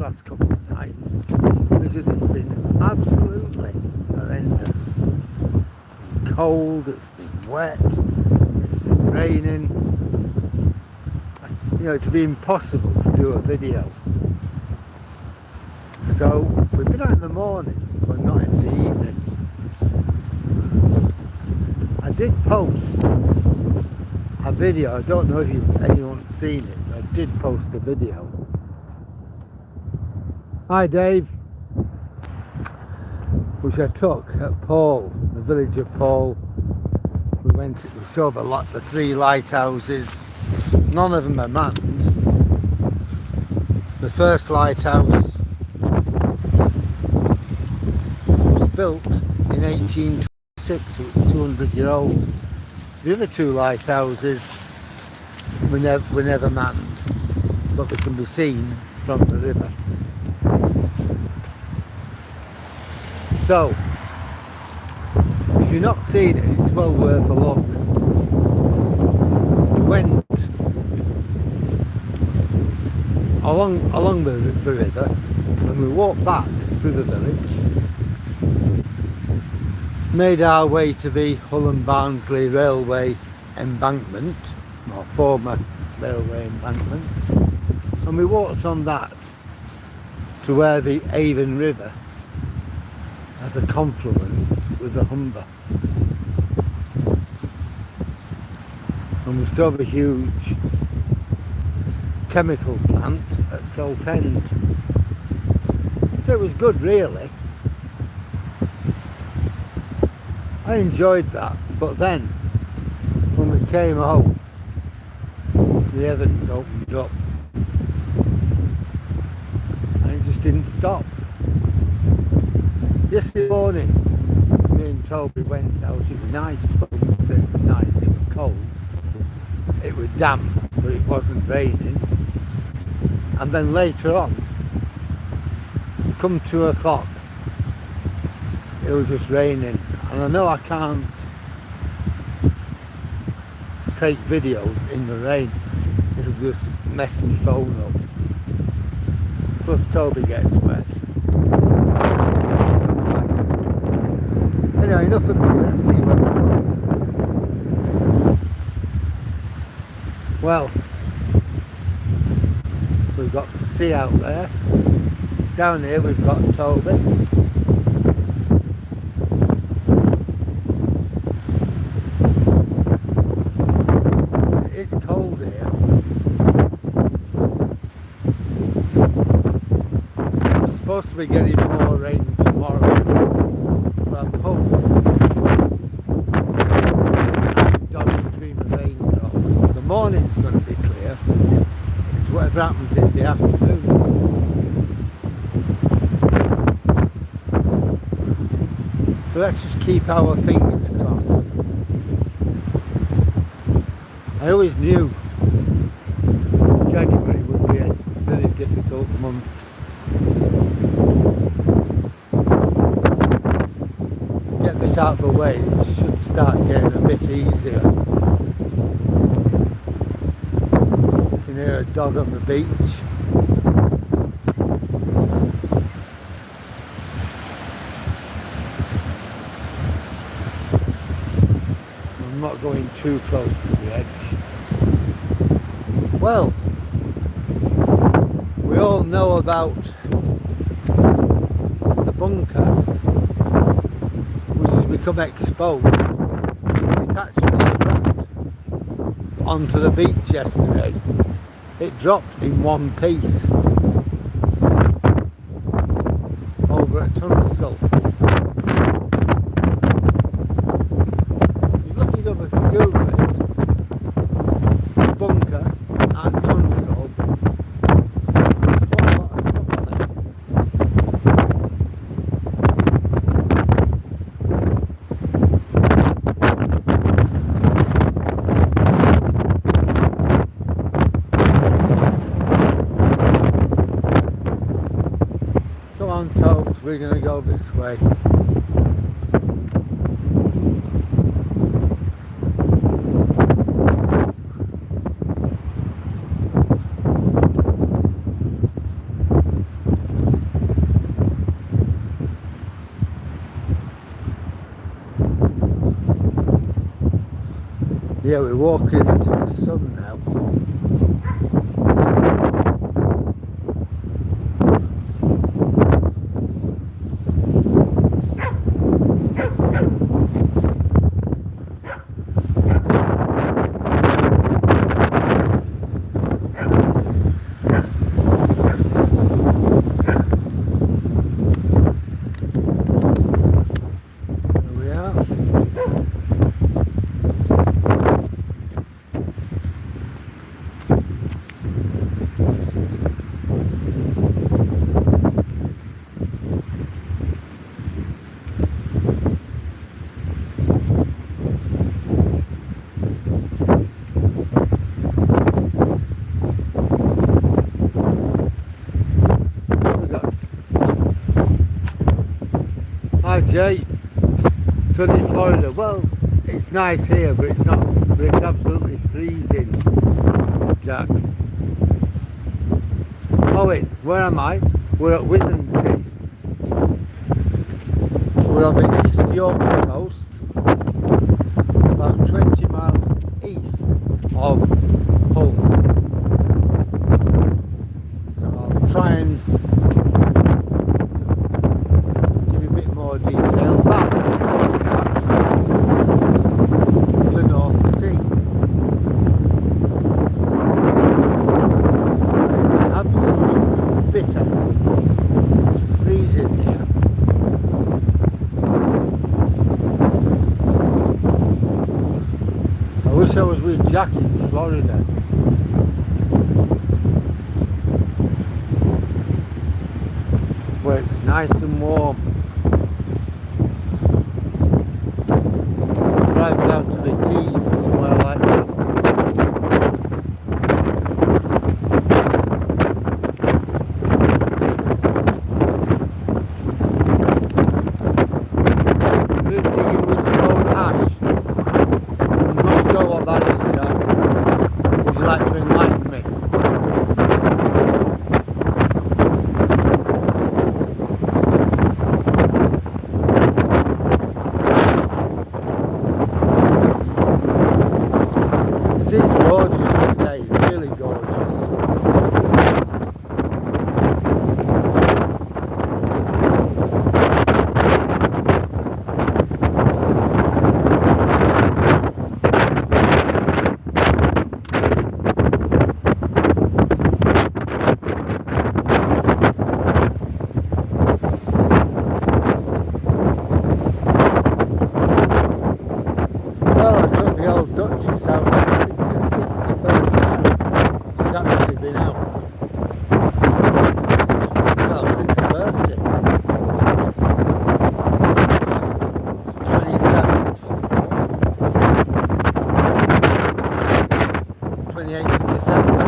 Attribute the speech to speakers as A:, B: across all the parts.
A: last couple of nights because it's been absolutely horrendous. It's been cold, it's been wet, it's been raining. You know, it'd be impossible to do a video. So we've been out in the morning, but not in the evening. I did post a video, I don't know if anyone's seen it, but I did post a video. Hi Dave, which I took at Paul, the village of Paul. We saw the 3 lighthouses. None of them are manned. The first lighthouse was built in 1826, so it's 200-year-old. The other 2 lighthouses were never manned, but they can be seen from the river. So, if you've not seen it, it's well worth a look. We went along the river and we walked back through the village, made our way to the Hull and Barnsley railway embankment, or former railway embankment, and we walked on that to where the Avon River has a confluence with the Humber, and we saw the huge chemical plant at Southend. So it was good, really. I enjoyed that, but then when we came home, the heavens opened up and it just didn't stop. Yesterday morning, me and Toby went out. It was nice, but I wouldn't say it was nice, it was cold. It was damp, but it wasn't raining. And then later on, come 2 o'clock, it was just raining. And I know I can't take videos in the rain, it'll just mess my phone up. Plus Toby gets wet. Anyway, enough of me, let's see where we're going. Well, we've got the sea out there. Down here we've got Toby. It is cold here. We're supposed to be getting more rain tomorrow, but I'm hoping dodge between the raindrops. The morning's going to be clear. It's whatever happens in the afternoon. So let's just keep our fingers crossed. I always knew January would be a very difficult month. Get this out of the way, it should start getting a bit easier. You can hear a dog on the beach. I'm not going too close to the edge. Well, we all know about the bunker, which has become exposed. It actually dropped onto the beach yesterday. It dropped in one piece over at Tunstall. You look it up if you Google it, bunker at Tunstall. There's quite a lot of stuff on it. Come on, Tobes, we're going to go this way. Yeah, we're walking into the sun now. There we are. We got Hi Jay, sunny Florida. Well, it's nice here, but it's not. But it's absolutely freezing, Jack. Oh wait, where am I? We're at Withensea. We're on the East Yorkshire coast, about 20 miles east of Hull. So I'll try and give you a bit more detail. That is the North Sea. It's absolutely bitter. It's freezing here. I wish I was with Jack in Florida. Where it's nice and warm. Drive down to the Keys or somewhere like that. We're digging with stone ash. I'm not sure what that is, Jack. Would you like to enlighten me? It's gorgeous today, really gorgeous. Well, I took the old Duchess out. Actually been out. Well, since her birthday. 27th. 28th of December.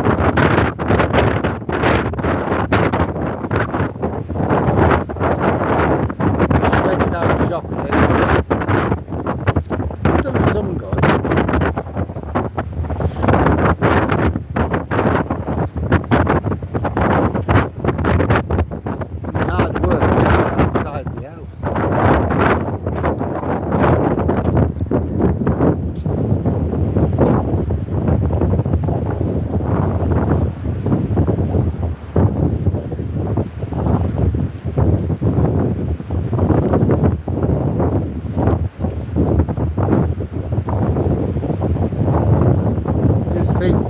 A: She went out shopping anyway. Done me some good.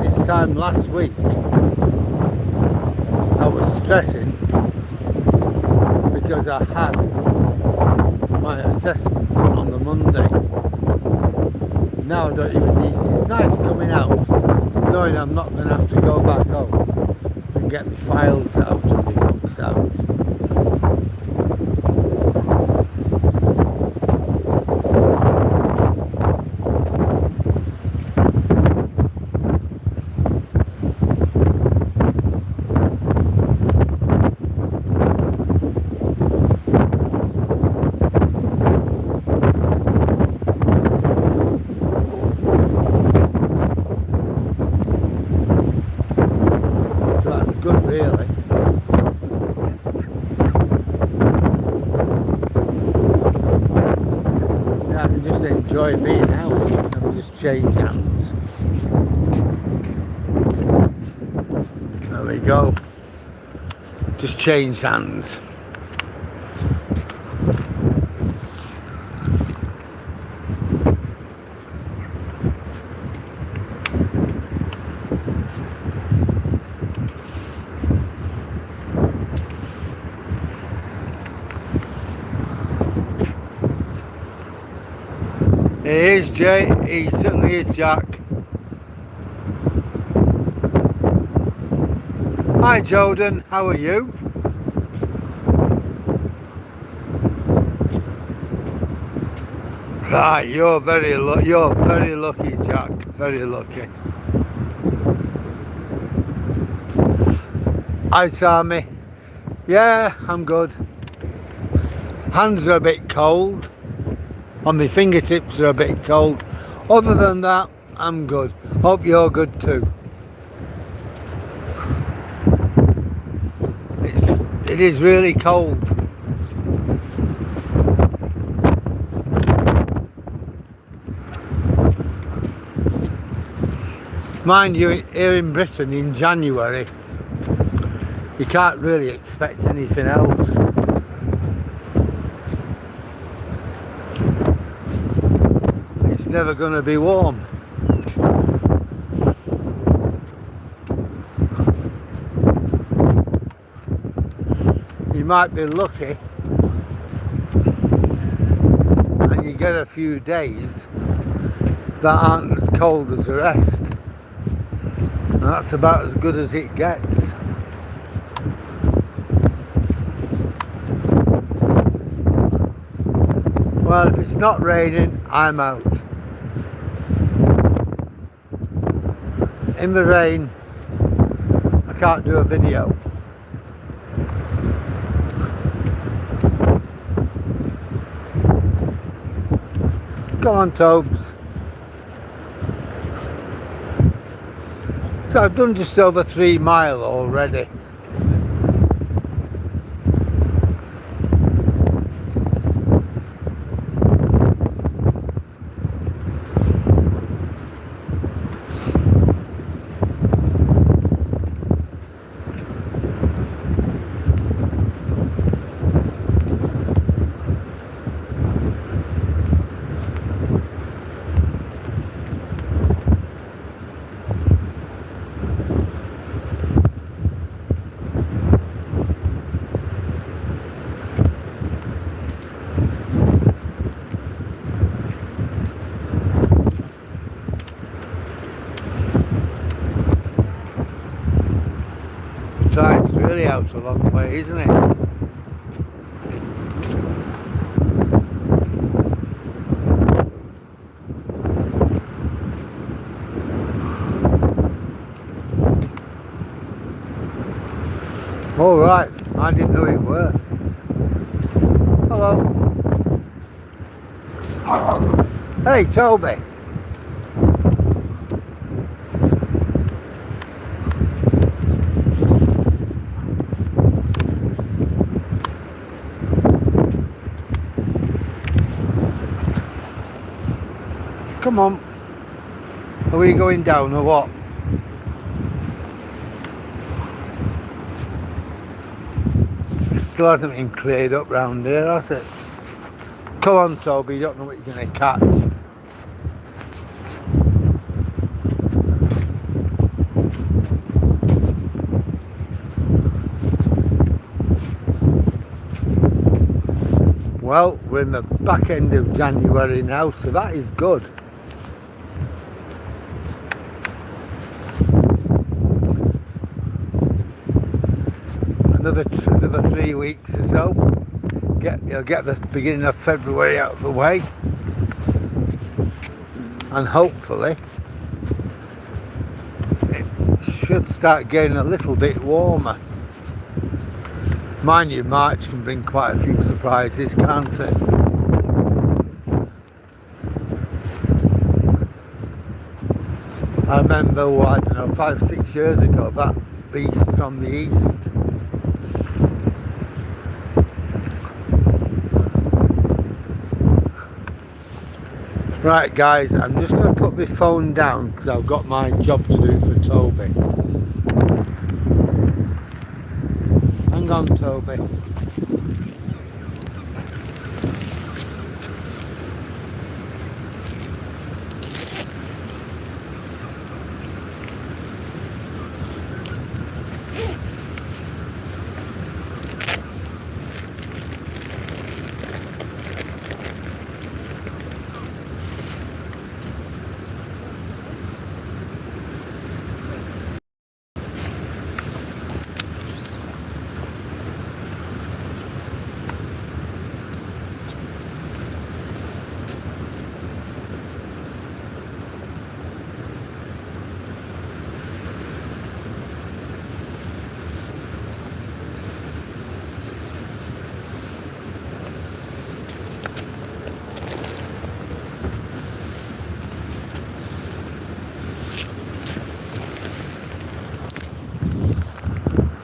A: This time last week I was stressing because I had my assessment on the Monday. Now I don't even need it. It's nice coming out knowing I'm not going to have to go back home and get my files out and my books out. Good, really. Yeah, I can just enjoy being out and just change hands. There we go. Just changed hands. He is, Jay. He certainly is, Jack. Hi, Jordan. How are you? Right, you're very lucky, Jack. Very lucky. Hi, Sammy. Yeah, I'm good. Hands are a bit cold. On my fingertips are a bit cold. Other than that, I'm good. Hope you're good too. It is really cold. Mind you, here in Britain in January, you can't really expect anything else. It's never going to be warm. You might be lucky and you get a few days that aren't as cold as the rest. And that's about as good as it gets. Well, if it's not raining, I'm out. In the rain, I can't do a video. Come on, Tobes. So I've done just over 3 miles already. It's really out a long way, isn't it? All right, I didn't know it were. Hello. Hey, Toby. Come on. Are we going down or what? Still hasn't been cleared up round here, has it? Come on, Toby, you don't know what you're going to catch. Well, we're in the back end of January now, so that is good. Another 3 weeks or so. You'll get the beginning of February out of the way, and hopefully it should start getting a little bit warmer. Mind you, March can bring quite a few surprises, can't it? I remember, I don't know, 5-6 years ago, that beast from the east. Right guys, I'm just going to put my phone down because I've got my job to do for Toby. Hang on, Toby.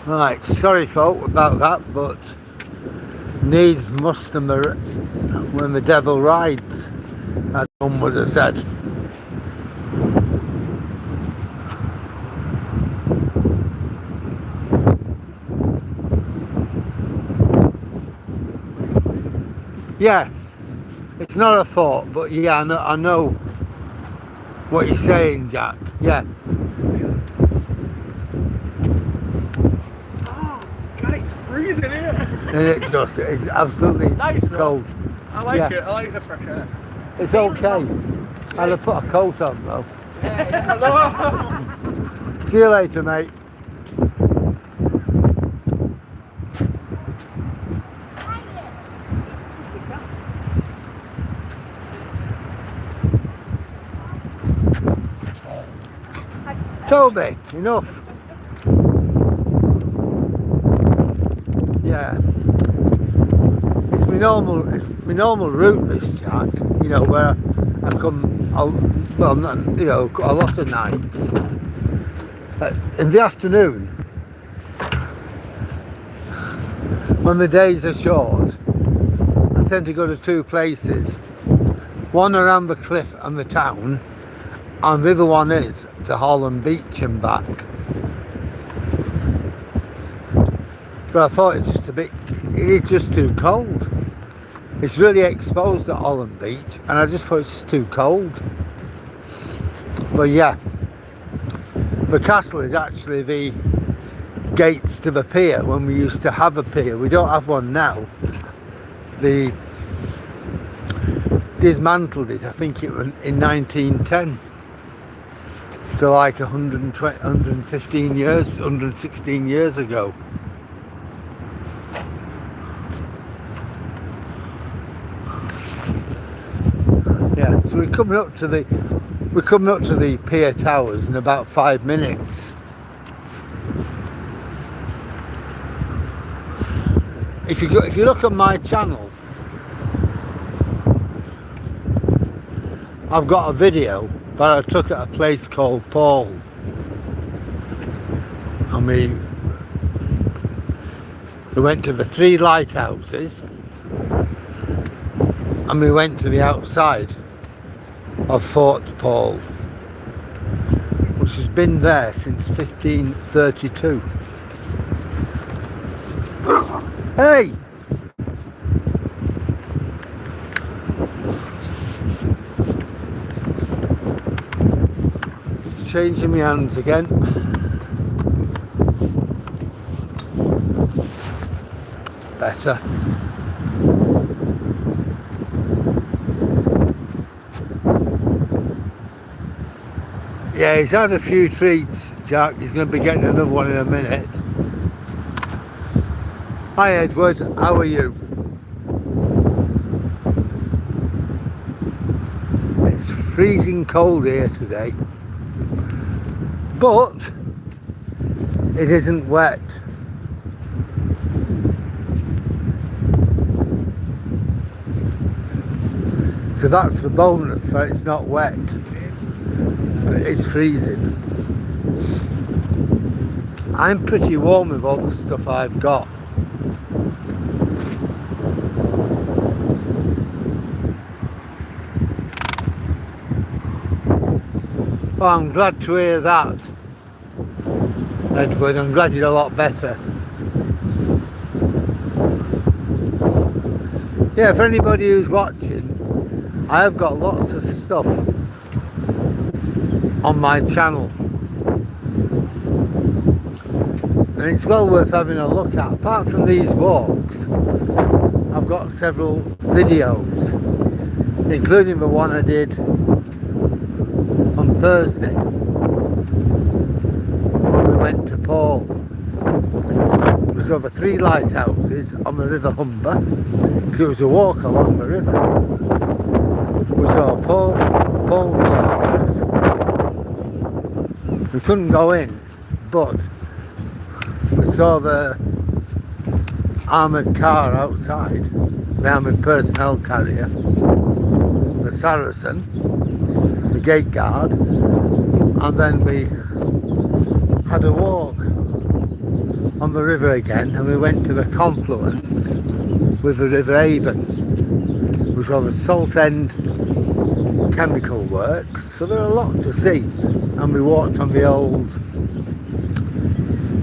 A: Right, sorry folk about that, but needs must when the devil rides, as one would have said. Yeah, it's not a thought, but yeah, I know what you're saying, Jack. Yeah.
B: Freezing here.
A: And it's absolutely nice, cold.
B: I like it. I like the fresh air.
A: It's okay. I'd have put a coat on though.
B: Yeah.
A: See you later, mate. Toby, enough. Yeah, it's my normal route, this, Jack. You know, where I come, well, not, you know, a lot of nights in the afternoon when the days are short. I tend to go to two places, one around the cliff and the town, and the other one is to Holland Beach and back. But I thought it's just it is just too cold. It's really exposed at Holland Beach, and I just thought it's just too cold. But yeah, the castle is actually the gates to the pier when we used to have a pier. We don't have one now. They dismantled it, I think it was in 1910. So like 120, 115 years, 116 years ago. Yeah, so we're coming up to the pier towers in about 5 minutes. If you look at my channel, I've got a video that I took at a place called Paul. And we went to the 3 lighthouses, and we went to the outside of Fort Paul, which has been there since 1532. Hey! It's changing my hands again. It's better. Yeah, he's had a few treats, Jack. He's going to be getting another one in a minute. Hi Edward, how are you? It's freezing cold here today, but it isn't wet. So that's the bonus, that it's not wet. But it's freezing. I'm pretty warm with all the stuff I've got. Well, I'm glad to hear that, Edward. I'm glad you're a lot better. Yeah, for anybody who's watching, I have got lots of stuff on my channel, and it's well worth having a look at. Apart from these walks, I've got several videos, including the one I did on Thursday when we went to Paul. It was over 3 lighthouses on the River Humber. It was a walk along the river. We saw Paul Fortress. We couldn't go in, but we saw the armoured car outside, the armoured personnel carrier, the Saracen, the gate guard, and then we had a walk on the river again, and we went to the confluence with the River Avon, which are the Salt End Chemical Works. So there are a lot to see, and we walked on the old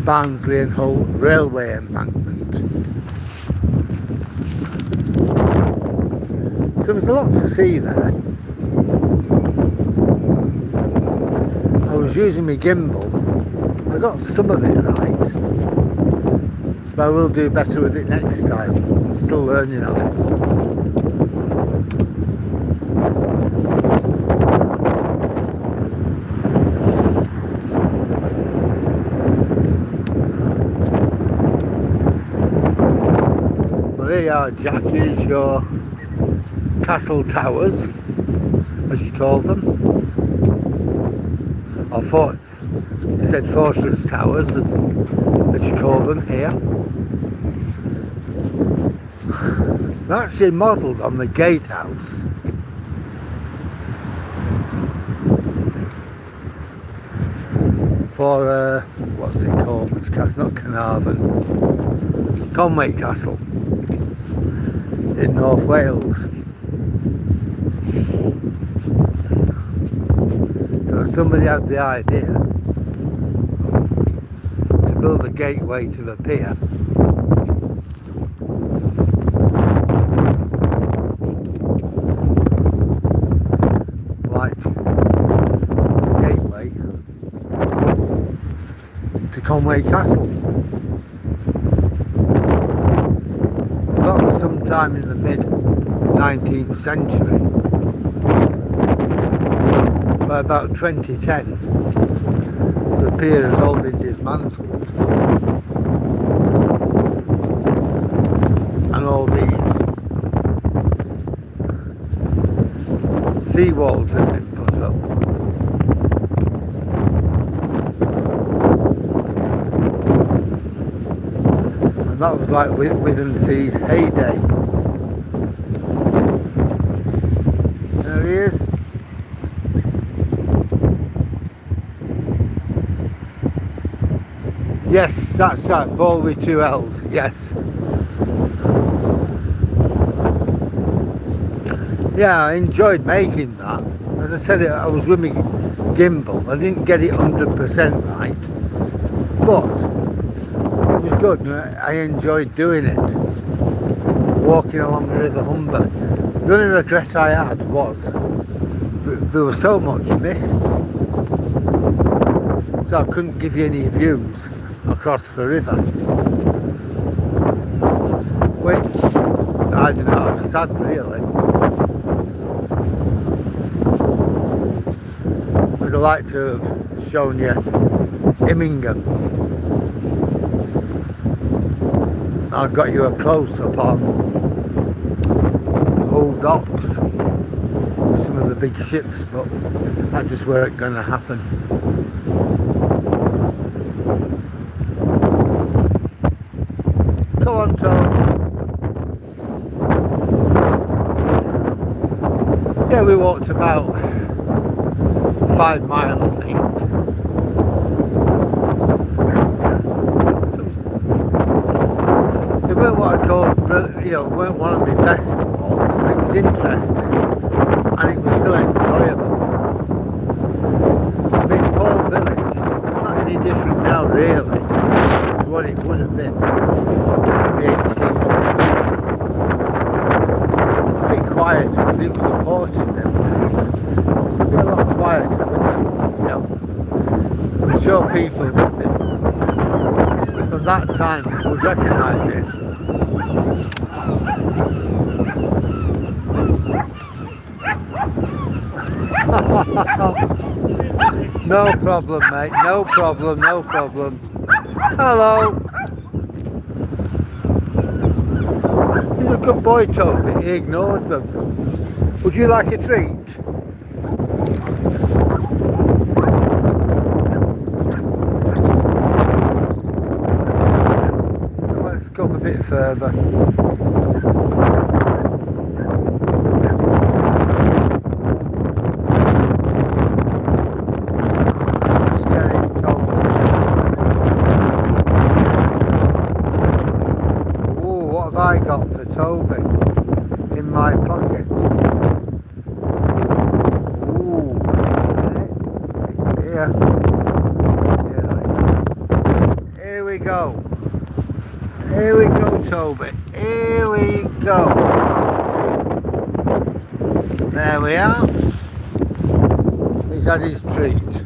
A: Barnsley and Hull railway embankment. So there's a lot to see there. I was using my gimbal. I got some of it right, but I will do better with it next time. I'm still learning on it. Well, here you are, Jack. Here's your castle towers, as you call them. I thought you said fortress towers, as you call them here. They're actually modelled on the gatehouse. For, what's it called? Which castle? Not Carnarvon. Conway Castle in North Wales. So somebody had the idea to build a gateway to the pier. Like the gateway to Conway Castle. That was sometime in the mid-19th century. By about 2010, the pier had all been dismantled, and all these sea walls had been put up. And that was like Withensea's heyday. There he is. Yes, that's that, ball with 2 L's, yes. Yeah, I enjoyed making that. As I said, I was with my gimbal. I didn't get it 100% right, but it was good, and I enjoyed doing it. Walking along the River Humber. The only regret I had was there was so much mist, so I couldn't give you any views across the river, which, I don't know, it's sad really. I'd like to have shown you Immingham. I've got you a close-up on Hull docks with some of the big ships, but that just weren't going to happen. Come on, Tom. Yeah, we walked about 5 miles, I think. So it weren't what I call, it weren't one of my best walks, but it was interesting, and it was still enjoyable. I sure people from that time would recognise it. No problem, mate. No problem, no problem. Hello. He's a good boy, Toby. He ignored them. Would you like a treat? Let's go a bit further. I got for Toby in my pocket. Ooh, it's here. Here we go. Here we go, Toby. Here we go. There we are. He's had his treat.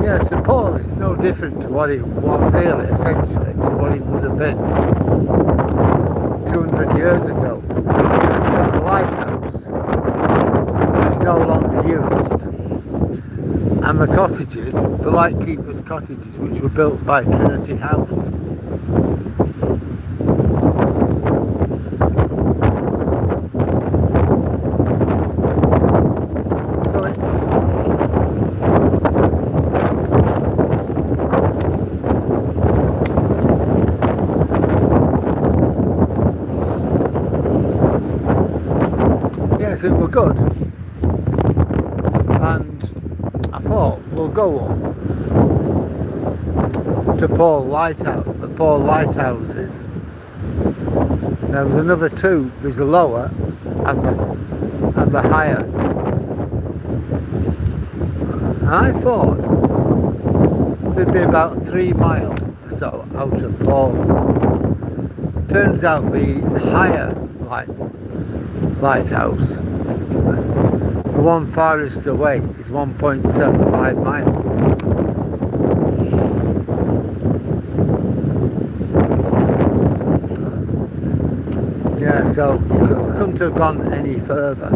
A: Yes, the Paul, it's no different to what it was really, essentially, to what it would have been 200 years ago. At the lighthouse, which is no longer used, and the cottages, the lightkeepers' cottages, which were built by Trinity House. So it's yes, it were good, and I thought we'll go up to Paul Lighthouse, the Paul Lighthouses. There was another two. There's the lower and the higher, and I thought it'd be about 3 miles or so out of Paul. Turns out the higher lighthouse, the one farthest away, is 1.75 miles. Yeah, so we couldn't have gone any further.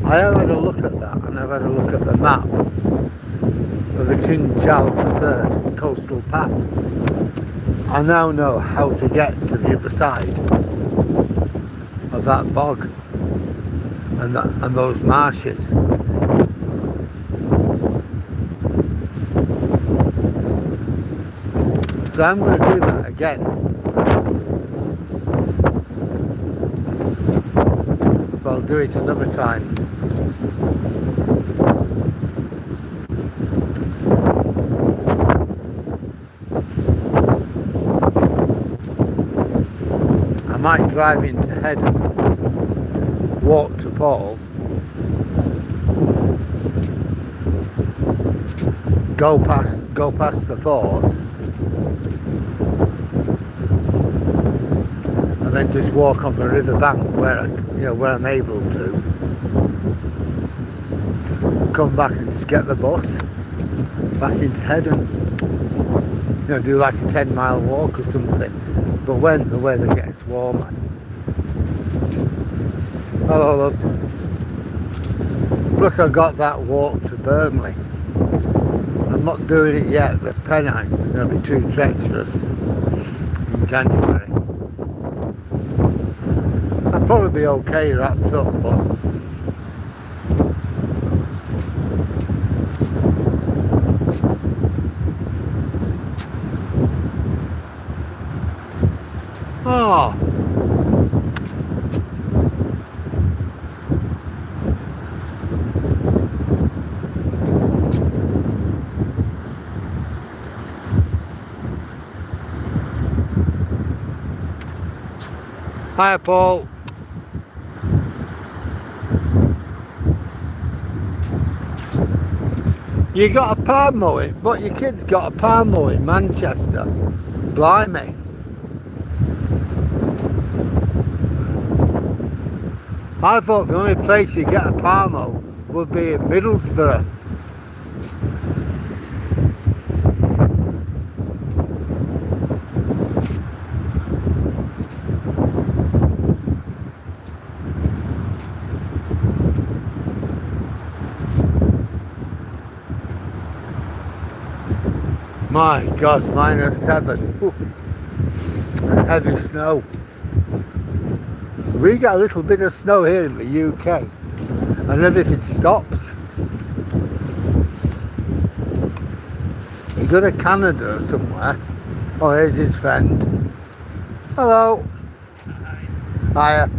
A: I have had a look at that, and I've had a look at the map for the King Charles III coastal path. I now know how to get to the other side of that bog and those marshes. So I'm going to do that again. But I'll do it another time. I might drive into Headham, walk to Paul, go past the fort, and then just walk on the river bank where I'm able to. Come back and just get the bus back into Headham. Do like a 10-mile walk or something. But when the weather gets warmer. Oh look. Plus I got that walk to Burnley. I'm not doing it yet. The Pennines are going to be too treacherous in January. I'll probably be okay wrapped up, but oh. Hi, Paul. You got a palm mowing, but your kid's got a palm mow in Manchester. Blimey. I thought the only place you get a palm mow would be in Middlesbrough. My God, -7. Ooh. Heavy snow. We get a little bit of snow here in the UK and everything stops. You go to Canada or somewhere. Oh, here's his friend. Hello. Hiya.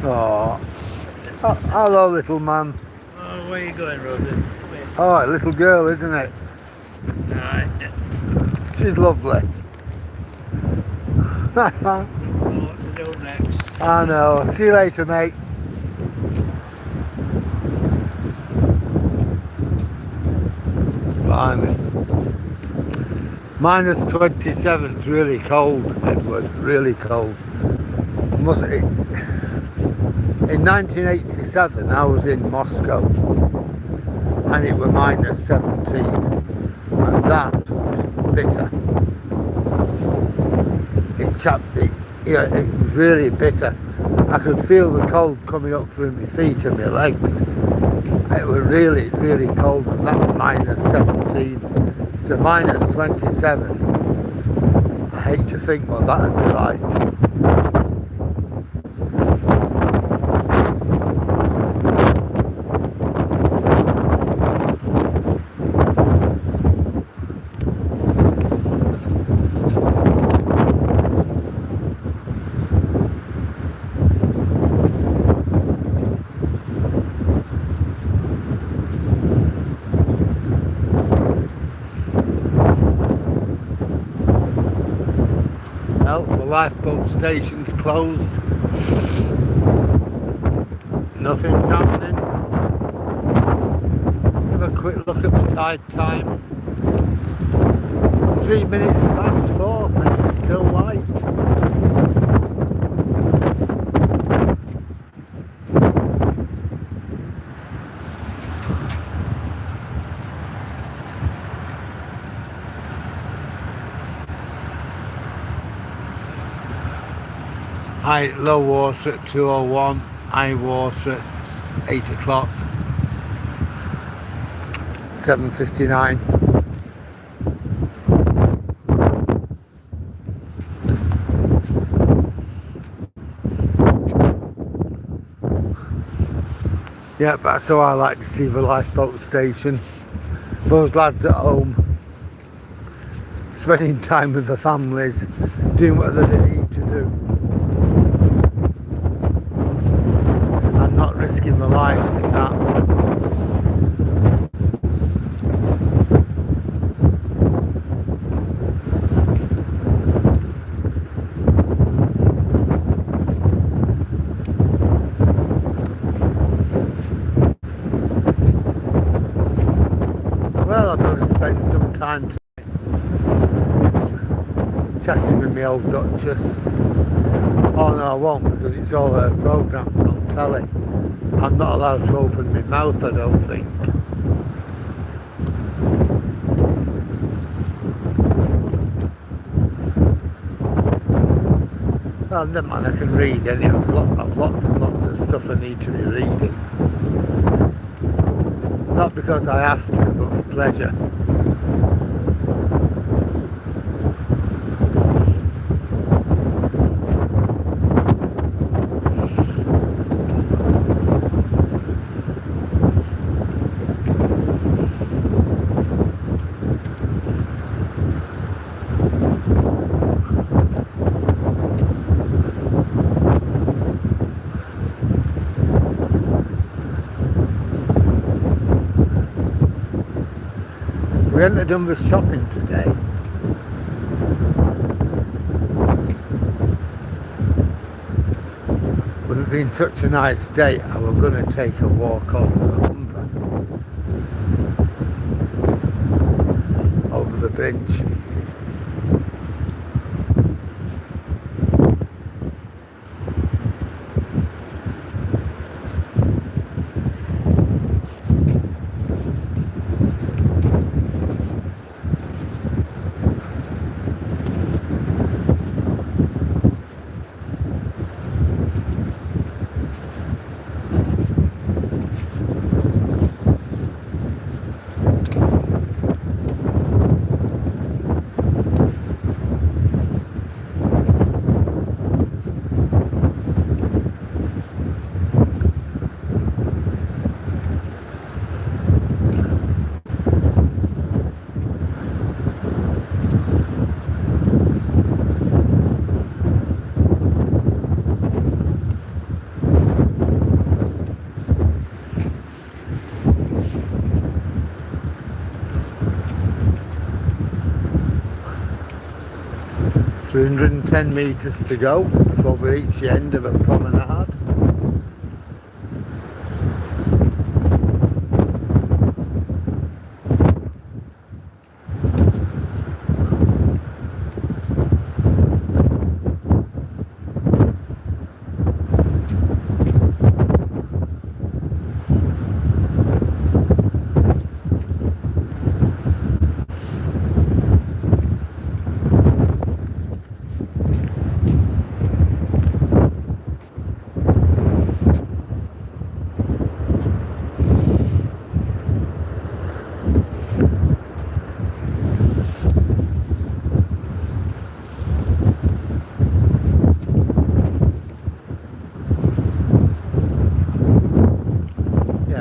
A: Oh. Oh, hello, little man.
B: Oh, where are you going, Rosie?
A: Oh, a little girl, isn't it?
B: Alright.
A: She's lovely.
B: What to do next?
A: I know. See you later, mate. Blimey. -27 is really cold, Edward. Really cold. Must it? In 1987, I was in Moscow, and it was -17, and that was bitter. It was really bitter. I could feel the cold coming up through my feet and my legs. It was really, really cold, and that was -17. So -27. I hate to think what that would be like. Well, the lifeboat station's closed. Nothing's happening. Let's have a quick look at the tide time. 3 minutes past 4 and it's still light. Low water at 2:01, high water at 8 o'clock, 7:59. Yeah, that's how I like to see the lifeboat station. Those lads at home, spending time with their families, doing whatever they need to do. Not risking their lives in that. Well, I'm going to spend some time chatting with my old Duchess. Oh no, I won't, because it's all her programmes on telly. I'm not allowed to open my mouth, I don't think. Well, never mind, I can read any. I've lots and lots of stuff I need to be reading. Not because I have to, but for pleasure. We hadn't done the shopping today. Would have been such a nice day. I was going to take a walk on the Humber. bridge. $310 to go before we reach the end of a promenade.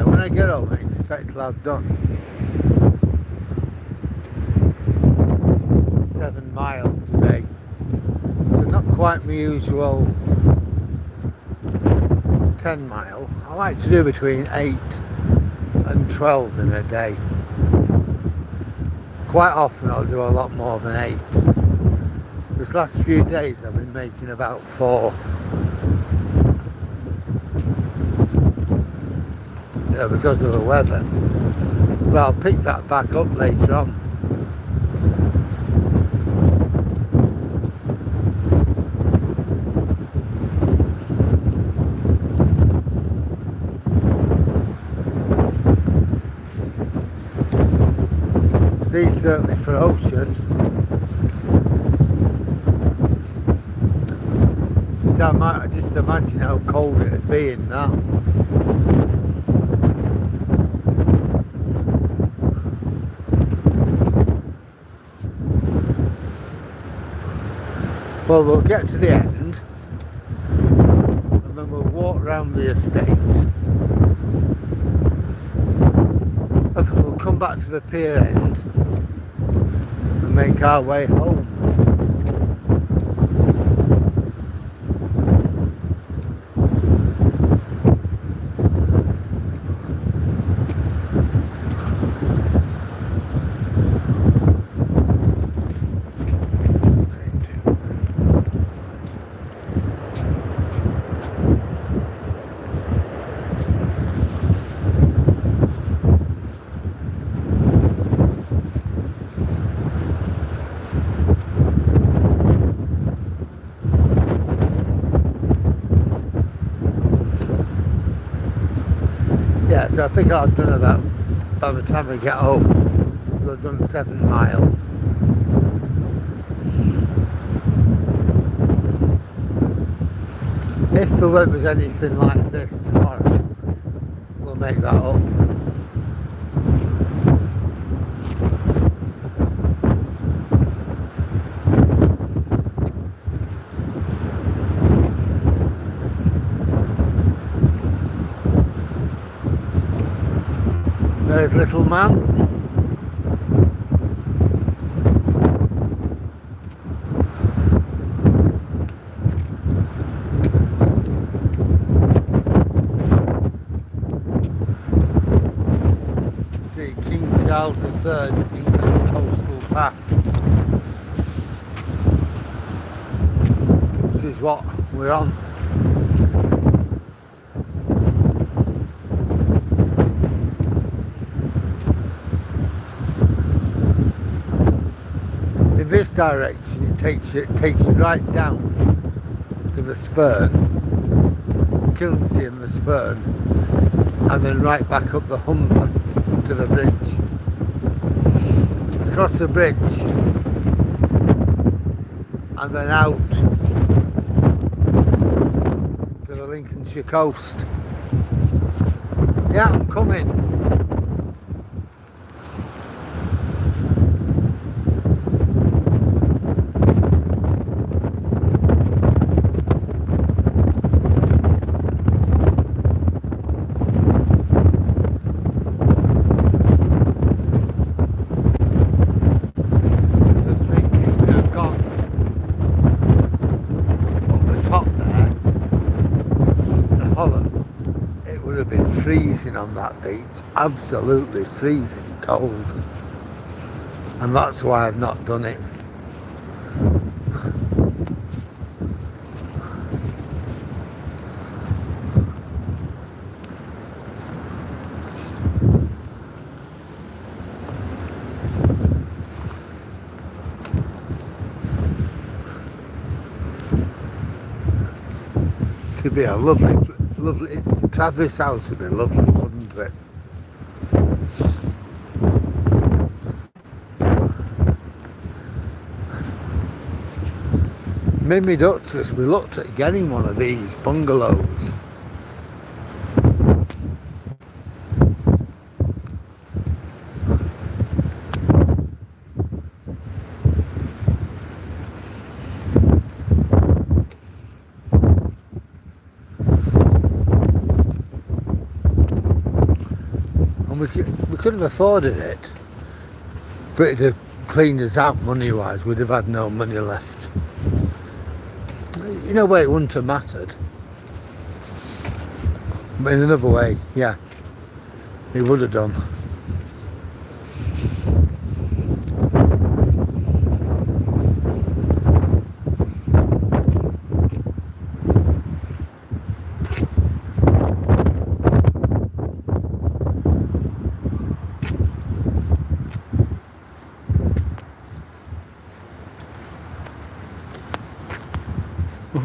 A: When I get home, I expect to have done 7 miles today. So not quite my usual 10 mile. I like to do between 8 and 12 in a day. Quite often I'll do a lot more than 8. This last few days I've been making about 4. Because of the weather, but I'll pick that back up later on. Sea's certainly ferocious. Just imagine how cold it'd be in that. Well, we'll get to the end and then we'll walk around the estate and we'll come back to the pier end and make our way home. Yeah, so I think I've done about, by the time I get home, I've done 7 miles. If the weather's anything like this tomorrow, we'll make that up. There's little man. See King Charles III England Coastal Path, which is what we're on. this direction, it takes you right down to the spurn, Kilnsea and the spurn, and then right back up the Humber to the bridge. Across the bridge, and then out to the Lincolnshire coast. Yeah, I'm coming. Just thinking, if we'd have gone up the top there to Holland, it would have been freezing on that beach, absolutely freezing cold, and that's why I've not done it. To be a lovely, to have this house would be lovely, wouldn't it? Me and my duchess, we looked at getting one of these bungalows. And we could have afforded it, but it'd have cleaned us out money-wise. We'd have had no money left. In a way, it wouldn't have mattered. But in another way, yeah, it would have done.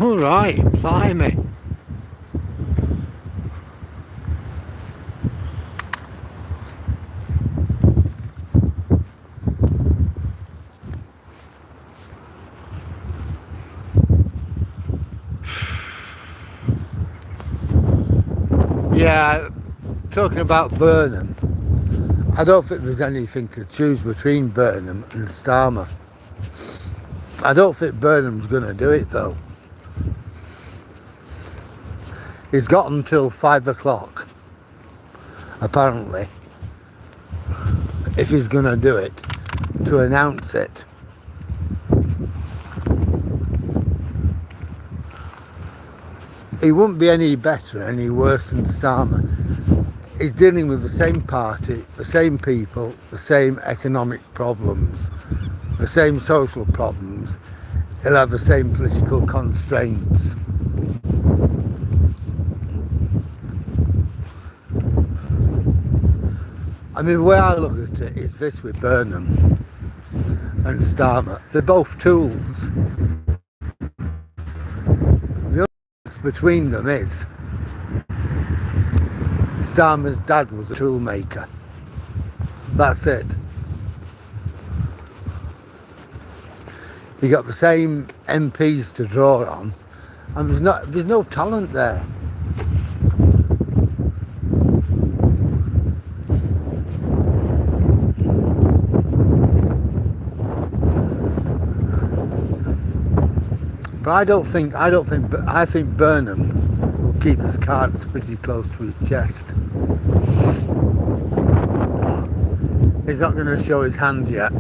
A: All right, blimey. Yeah, talking about Burnham, I don't think there's anything to choose between Burnham and Starmer. I don't think Burnham's going to do it though. He's got until 5 o'clock, apparently, if he's going to do it, to announce it. He wouldn't be any better, any worse than Starmer. He's dealing with the same party, the same people, the same economic problems, the same social problems. He'll have the same political constraints. I mean, the way I look at it is this with Burnham and Starmer. They're both tools. The only difference between them is Starmer's dad was a tool maker. That's it. You got the same MPs to draw on, and there's no talent there. But I think Burnham will keep his cards pretty close to his chest. He's not going to show his hand yet.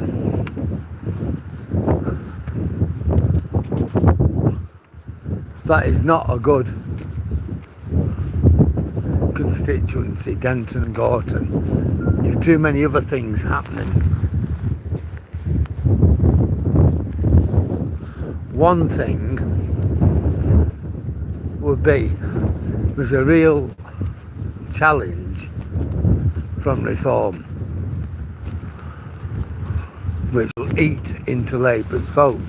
A: That is not a good constituency, Denton and Gorton. You've too many other things happening. One thing would be, there's a real challenge from reform. which will eat into Labour's vote.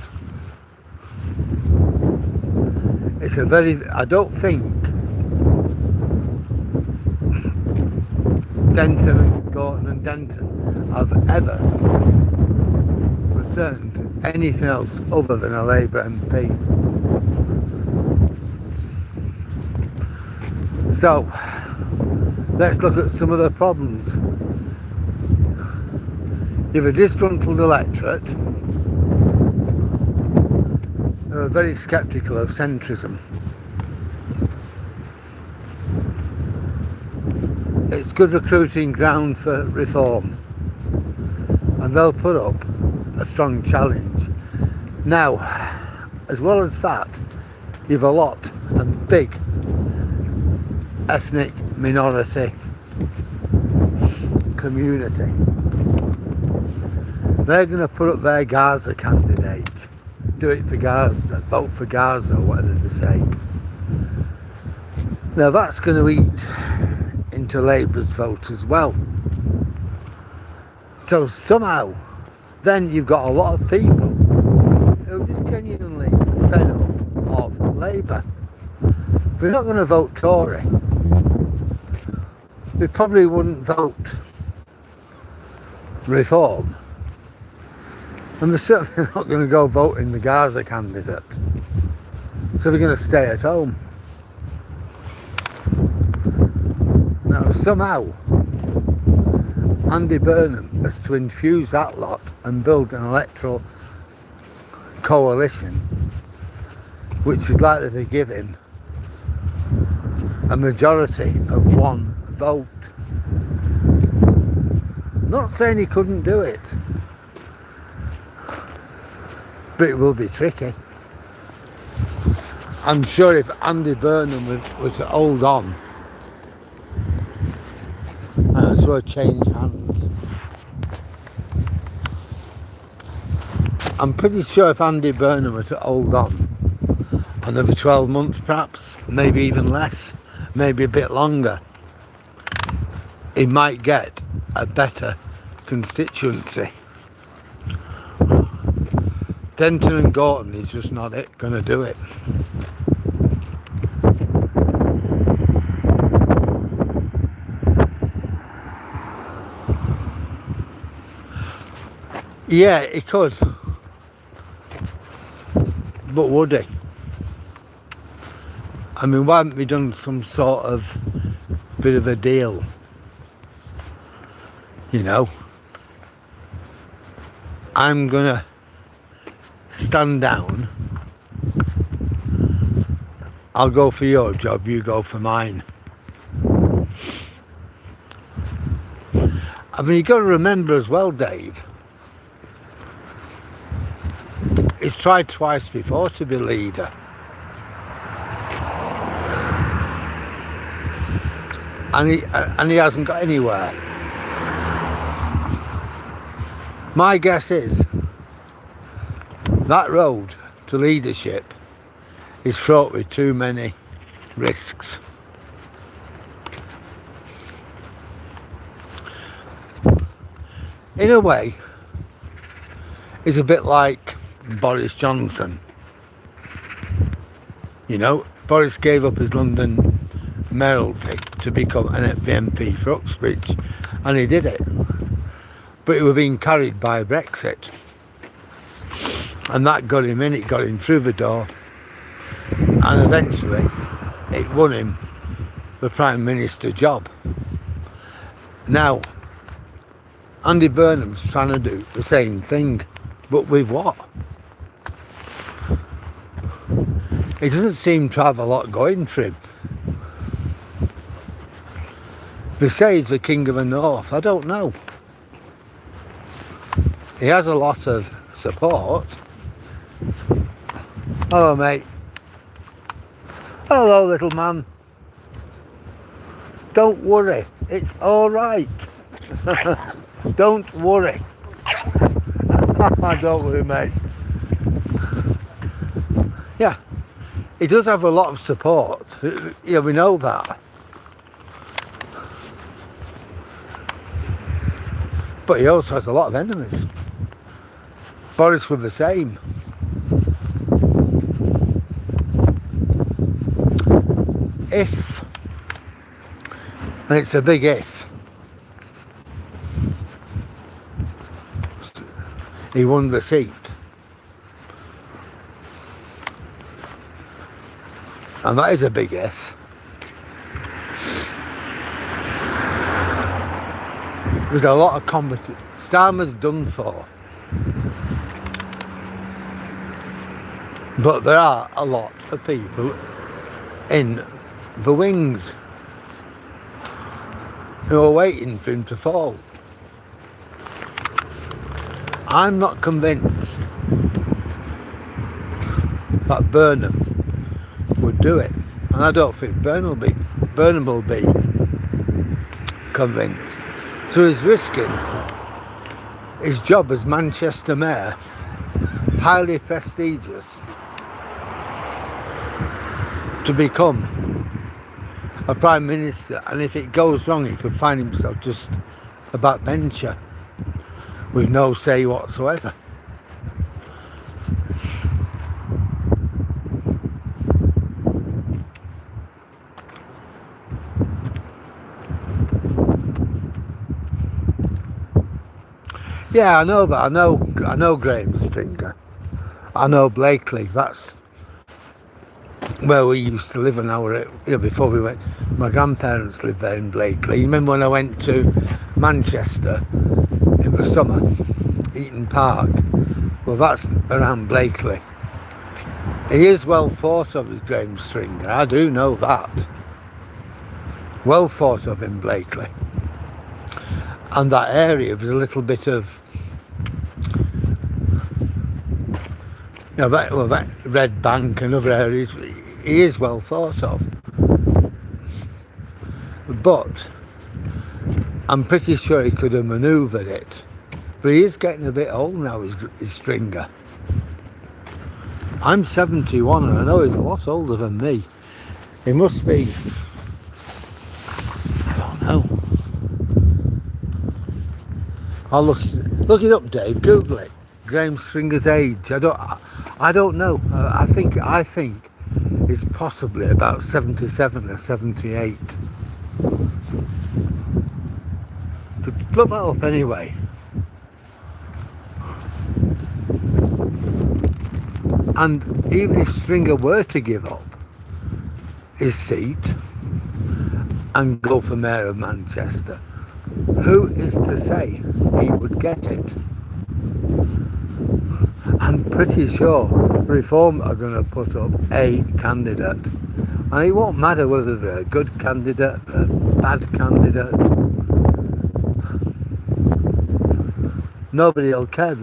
A: It's a very, I don't think Denton and Gorton and Denton have ever returned anything else other than a Labour MP. So, let's look at some of the problems. You have a disgruntled electorate who are very sceptical of centrism. It's good recruiting ground for reform, and they'll put up a strong challenge. Now, as well as that, you've a lot and big ethnic minority community. They're going to put up their Gaza candidate. Do it for Gaza, vote for Gaza, or whatever they say. Now that's going to eat into Labour's vote as well. So somehow, then you've got a lot of people who are just genuinely fed up of Labour. If they're not going to vote Tory, they probably wouldn't vote Reform. And they're certainly not going to go vote in the Gaza candidate. So they're going to stay at home. Now somehow, Andy Burnham has to infuse that lot and build an electoral coalition which is likely to give him a majority of one vote. Not saying he couldn't do it, but it will be tricky. I'm sure if Andy Burnham were to hold on and sort of change hands, I'm pretty sure if Andy Burnham were to hold on another 12 months perhaps, maybe even less, maybe a bit longer, he might get a better constituency. Denton and Gorton is just not going to do it. Yeah, he could. But would he? I mean, why haven't we done some sort of bit of a deal? You know? I'm gonna stand down. I'll go for your job, you go for mine. I mean, you've got to remember as well, Dave, he's tried twice before to be leader. And he hasn't got anywhere. My guess is that road to leadership is fraught with too many risks. In a way, it's a bit like Boris Johnson. You know, Boris gave up his London mayoralty to become an MP for Uxbridge, and he did it. But it was being carried by Brexit. And that got him in, it got him through the door, and eventually it won him the Prime Minister job. Now, Andy Burnham's trying to do the same thing, but with what? He doesn't seem to have a lot going for him. They say he's the King of the North, I don't know. He has a lot of support. Hello, mate. Hello, little man. Don't worry, it's all right. Don't worry. Don't worry, mate. Yeah, he does have a lot of support. Yeah, we know that. But he also has a lot of enemies. Boris were the same. If, and it's a big if, he won the seat, and that is a big if, there's a lot of competition. Starmer's done for, but there are a lot of people in the wings who are waiting for him to fall. I'm not convinced that Burnham would do it, and I don't think Burnham will be convinced. So he's risking his job as Manchester Mayor, highly prestigious, to become a Prime Minister, and if it goes wrong he could find himself just a backbencher with no say whatsoever. Yeah, I know that. I know Graham Stringer. I know Blakely. That's where we used to live, and before we went. My grandparents lived there in Blakely. You remember when I went to Manchester in the summer, Eaton Park? Well, that's around Blakely. He is well thought of as Graham Stringer. I do know that. Well thought of in Blakely. And that area was a little bit of, that Red Bank and other areas, he is well thought of. But I'm pretty sure he could have manoeuvred it. But he is getting a bit old now, his Stringer. I'm 71 and I know he's a lot older than me. He must be, I don't know. I'll look it up, Dave. Google it. Graham Stringer's age. I don't know. I think it's possibly about 77 or 78. So look that up anyway. And even if Stringer were to give up his seat and go for Mayor of Manchester, who is to say he would get it? I'm pretty sure Reform are going to put up a candidate, and it won't matter whether they're a good candidate, a bad candidate. Nobody will care.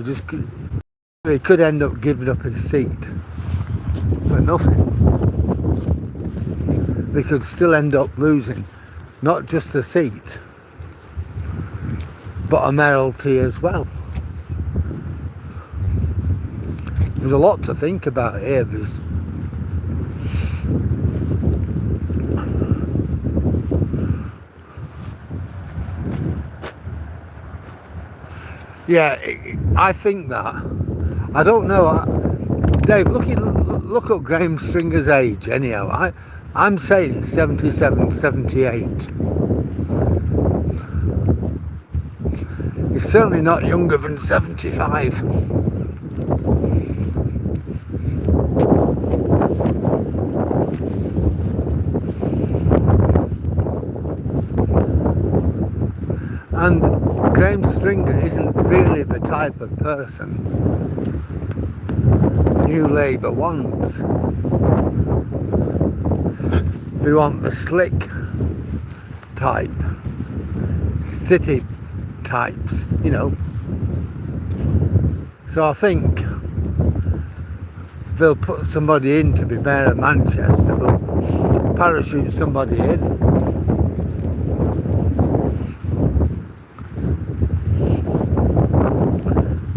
A: He could end up giving up his seat for nothing. They could still end up losing not just a seat, but a mayoralty as well. There's a lot to think about here. Yeah, I think that. I don't know. Dave, look up Graham Stringer's age anyhow. I'm saying 77, 78. He's certainly not younger than 75. And Graham Stringer isn't really the type of person New Labour wants. They want the slick type, city types, So I think they'll put somebody in to be Mayor of Manchester, they'll parachute somebody in.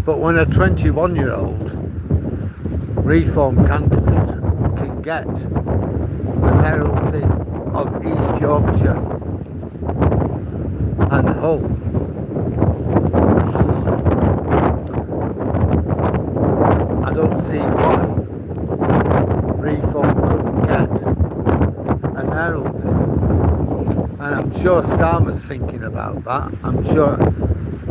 A: But when a 21-year-old Reform candidate can get the mayoralty of East Yorkshire and Hull, can't see why Reform couldn't get an herald in. And I'm sure Starmer's thinking about that. I'm sure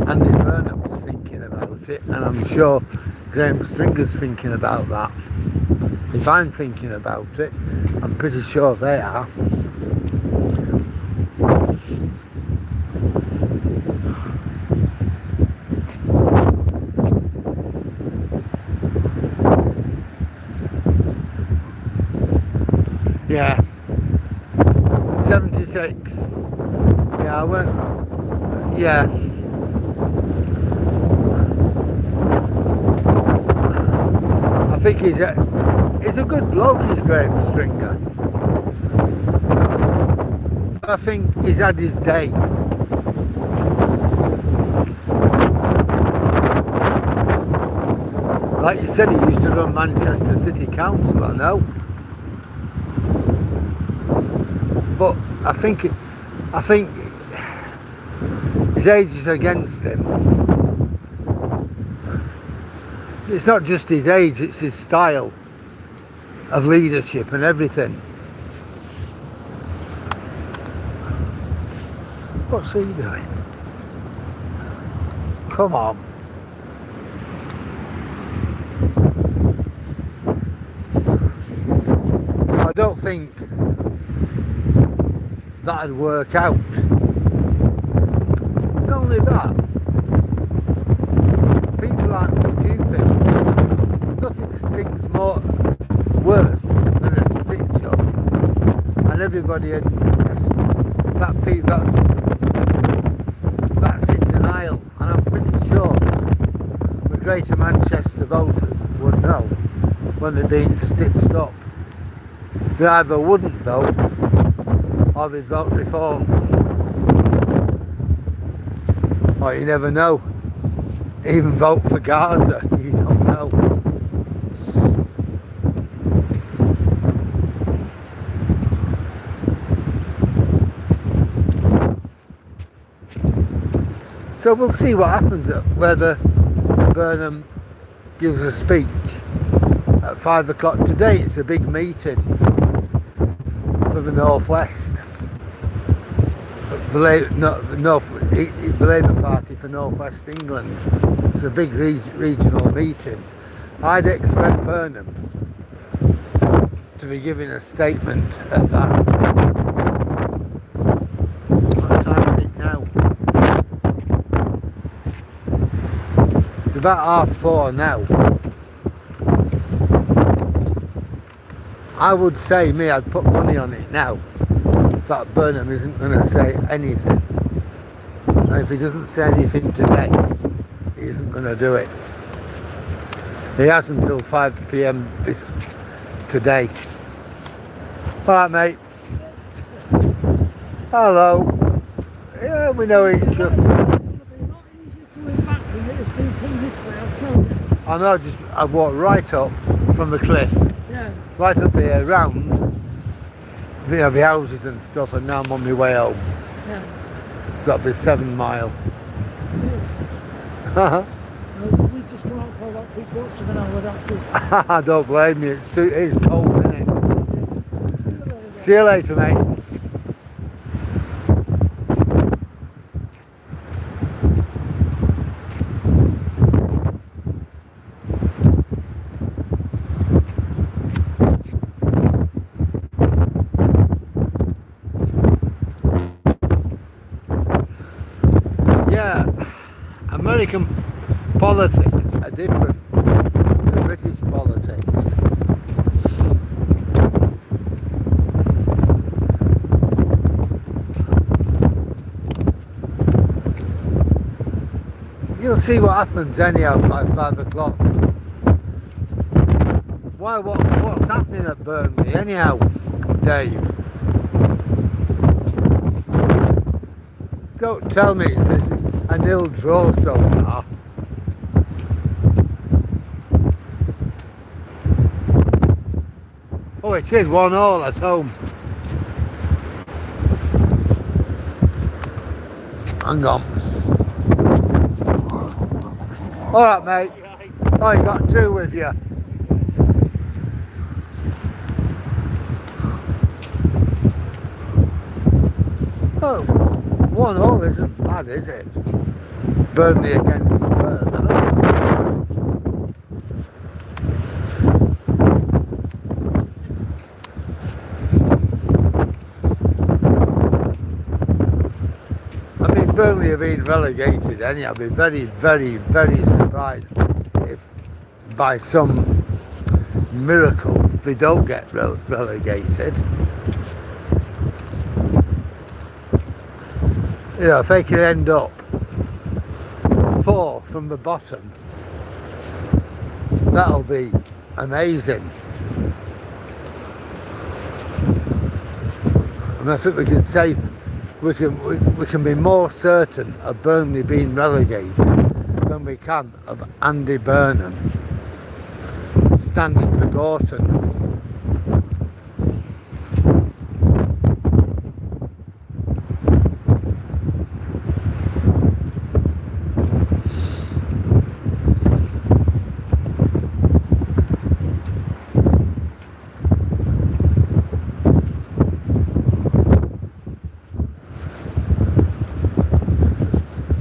A: Andy Burnham's thinking about it. And I'm sure Graham Stringer's thinking about that. If I'm thinking about it, I'm pretty sure they are. Yeah. 76. Yeah, I went. Yeah. I think he's a good bloke, he's Graham Stringer. But I think he's had his day. Like you said, he used to run Manchester City Council, I know. But I think his age is against him. It's not just his age, it's his style of leadership and everything. What's he doing? Come on. So I don't think that'd work out. Not only that, people aren't stupid. Nothing stinks worse than a stitch up. And everybody that's in denial. And I'm pretty sure the Greater Manchester voters would know when they're being stitched up. They either wouldn't vote or they'd vote Reform. Or you never know. Even vote for Gaza, you don't know. So we'll see what happens, whether Burnham gives a speech at 5 o'clock today. It's a big meeting for the North West. The Labour Party for North West England. It's a big regional meeting. I'd expect Burnham to be giving a statement at that. What time is it now? It's about 4:30 now. I would say, I'd put money on it now, that Burnham isn't going to say anything. And if he doesn't say anything today, he isn't going to do it. He has until 5 p.m. today. Alright, mate. Hello. Yeah, we know each other. I know, I've walked right up from the cliff.
B: Yeah.
A: Right up here, round the houses and stuff, and now I'm on my way home.
B: Yeah.
A: So that'll be 7 mile.
B: We just come out for about 3/4 of an hour, that's it.
A: I don't blame you, it's cold, isn't it? See you later, mate. Yeah, American politics are different to British politics. You'll see what happens anyhow by 5 o'clock. What's happening at Burnley anyhow, Dave? Don't tell me it's a nil draw so far. Oh, it is 1-1 at home. Hang on. Alright, mate. Oh, you got 2 with you. 1-1 isn't bad, is it? Burnley against Spurs. I don't think that's bad. I mean, Burnley have been relegated anyhow. I'd be very, very, very surprised if by some miracle they don't get relegated. You know, if they can end up 4 from the bottom, that'll be amazing. And I think we can say we can be more certain of Burnley being relegated than we can of Andy Burnham standing for Gorton.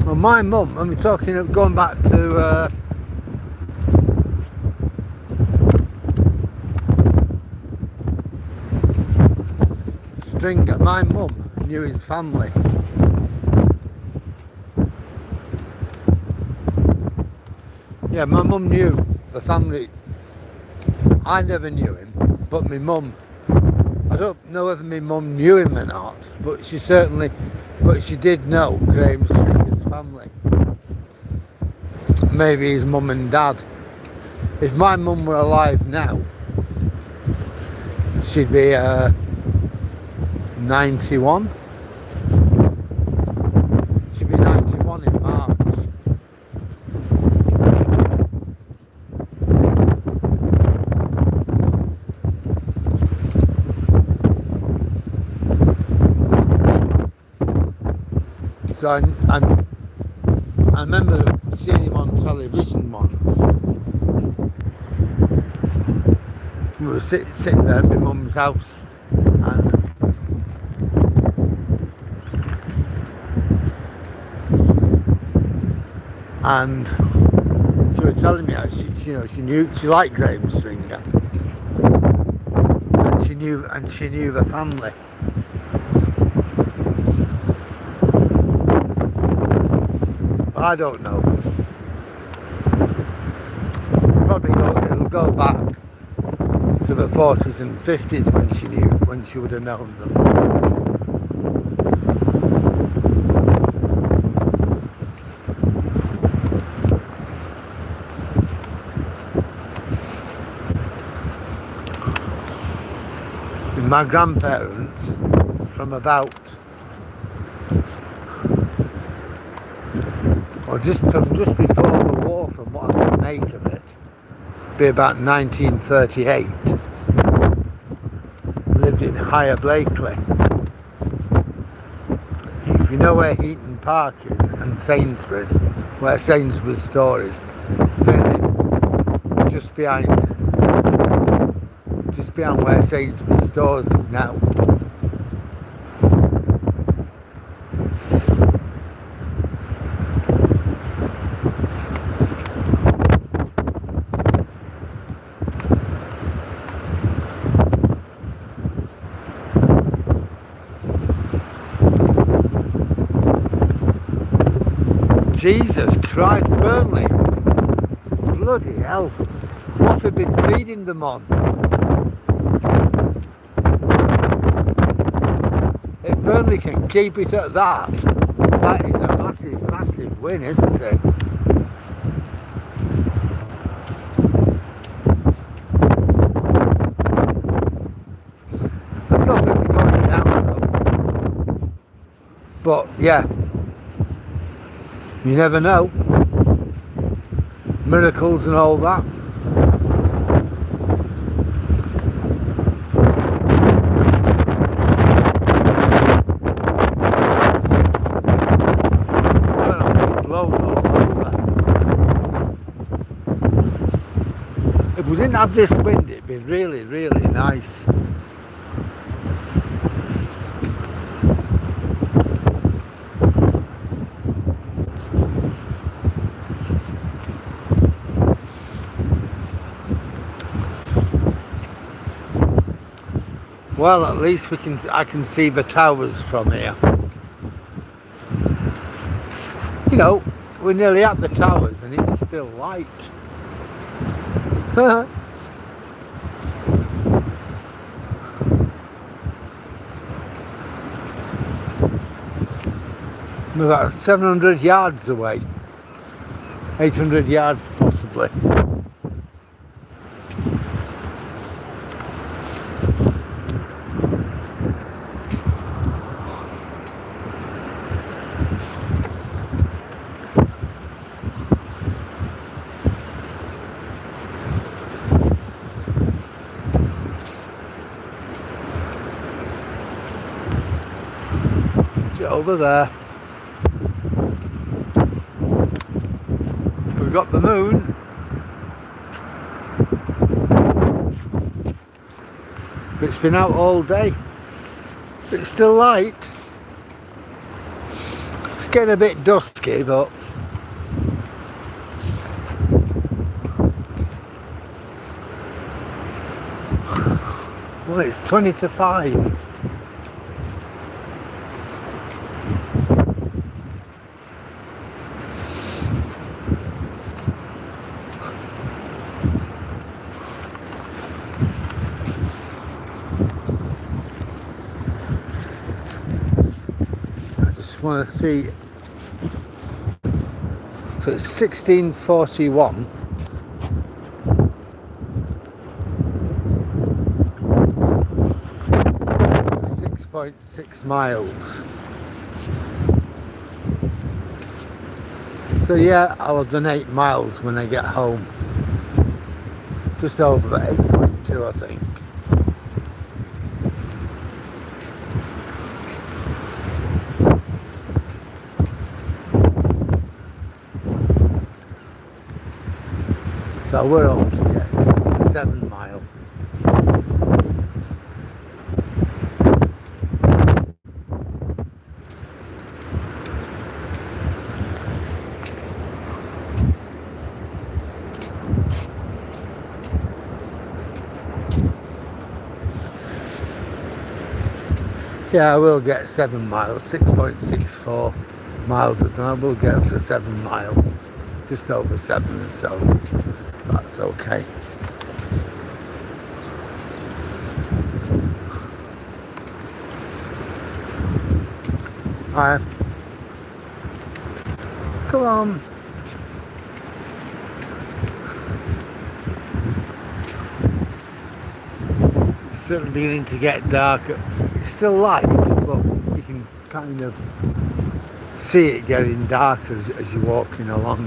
A: Well, my mum, I'm talking of going back to Stringer. My mum knew his family. Yeah, my mum knew the family. I never knew him, but my mum, I don't know whether my mum knew him or not, but she did know Graham Stringer's family. Maybe his mum and dad. If my mum were alive now, she'd be 91. She'd be 91 in March. So I remember seeing him on television once. We were sitting there at my mum's house, and she was telling me how she liked Graham Stringer, and she knew the family. I don't know. It'll go back to the 40s and 50s when she would have known them. And my grandparents from about just before the war, from what I can make of it, be about 1938. Lived in Higher Blakely. If you know where Heaton Park is and Sainsbury's, where Sainsbury's store is, then just behind where Sainsbury's stores is now. Jesus Christ, Burnley. Bloody hell. What have been feeding them on? If Burnley can keep it at that, that is a massive, massive win, isn't it? I still think we're going down though. But yeah. You never know. Miracles and all that. If we didn't have this wind, it'd be really, really nice. Well, at least I can see the towers from here. You know, we're nearly at the towers and it's still light. We're about 700 yards away. 800 yards possibly. Get over there. We've got the moon. It's been out all day. It's still light. It's getting a bit dusky, but well, it's 20 to 5. Want to see, so it's 1641, .6 miles. So yeah, I'll have done 8 miles when I get home, just over 8.2 I think. So we're home to get to 7 mile. Yeah, I will get 7 miles, 6.64 miles, and I will get up to 7 mile, just over 7, so that's okay. Alright. Come on. It's certainly beginning to get darker. It's still light, but you can kind of see it getting darker as you're walking along.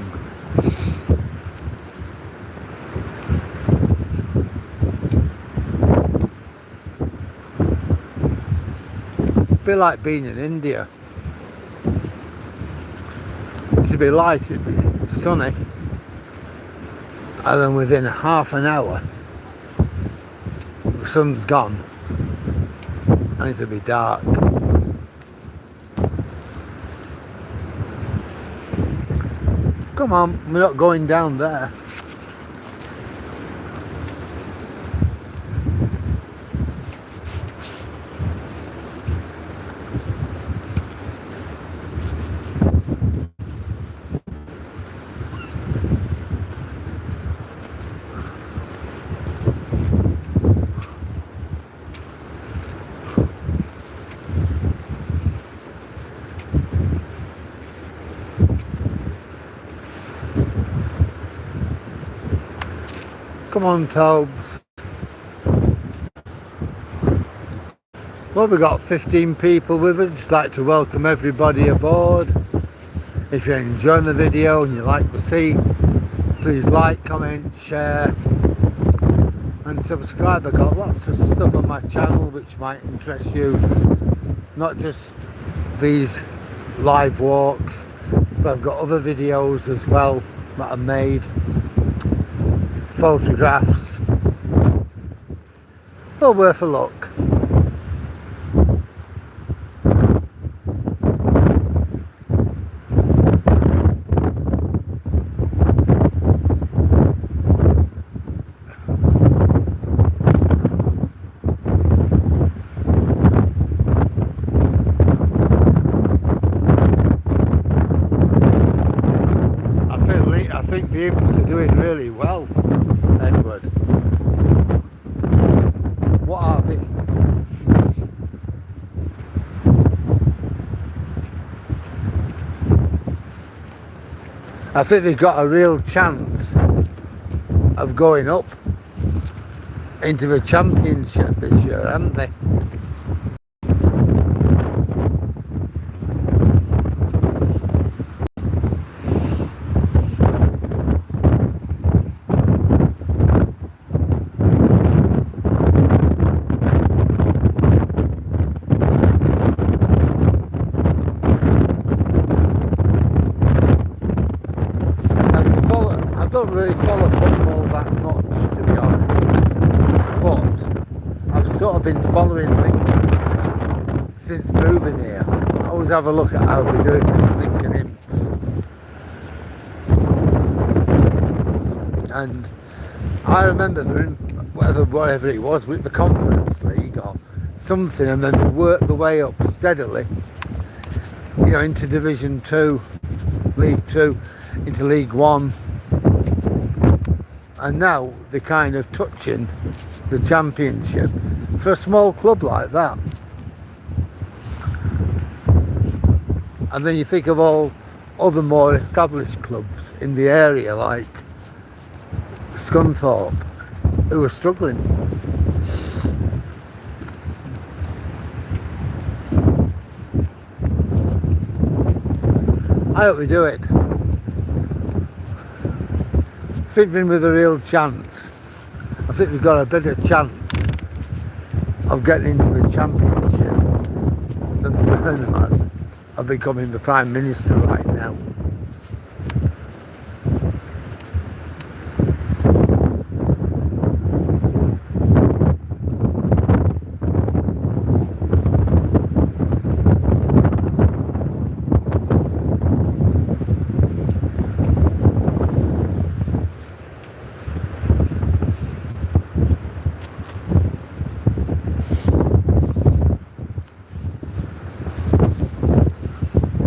A: A bit like being in India. It'd be light, it'd be sunny, and then within half an hour the sun's gone and it'll be dark. Come on, we're not going down there. Come on, Tobes. Well, we've got 15 people with us. Just like to welcome everybody aboard. If you're enjoying the video and you like to see, please like, comment, share and subscribe. I've got lots of stuff on my channel which might interest you. Not just these live walks, but I've got other videos as well that I made. Photographs. Well worth a look. I think the Imps are doing really well, Edward. What are this? I think they've got a real chance of going up into the championship this year, haven't they? I don't really follow football that much, to be honest, but I've sort of been following Lincoln since moving here. I always have a look at how they're doing with Lincoln Imps, and I remember they're in whatever it was with the Conference League or something, and then they worked their way up steadily, into Division 2, League 2, into League 1. And now they're kind of touching the championship for a small club like that. And then you think of all other more established clubs in the area like Scunthorpe, who are struggling. I hope we do it. I think we're in with a real chance. I think we've got a better chance of getting into the championship than Burnham has of becoming the Prime Minister right now.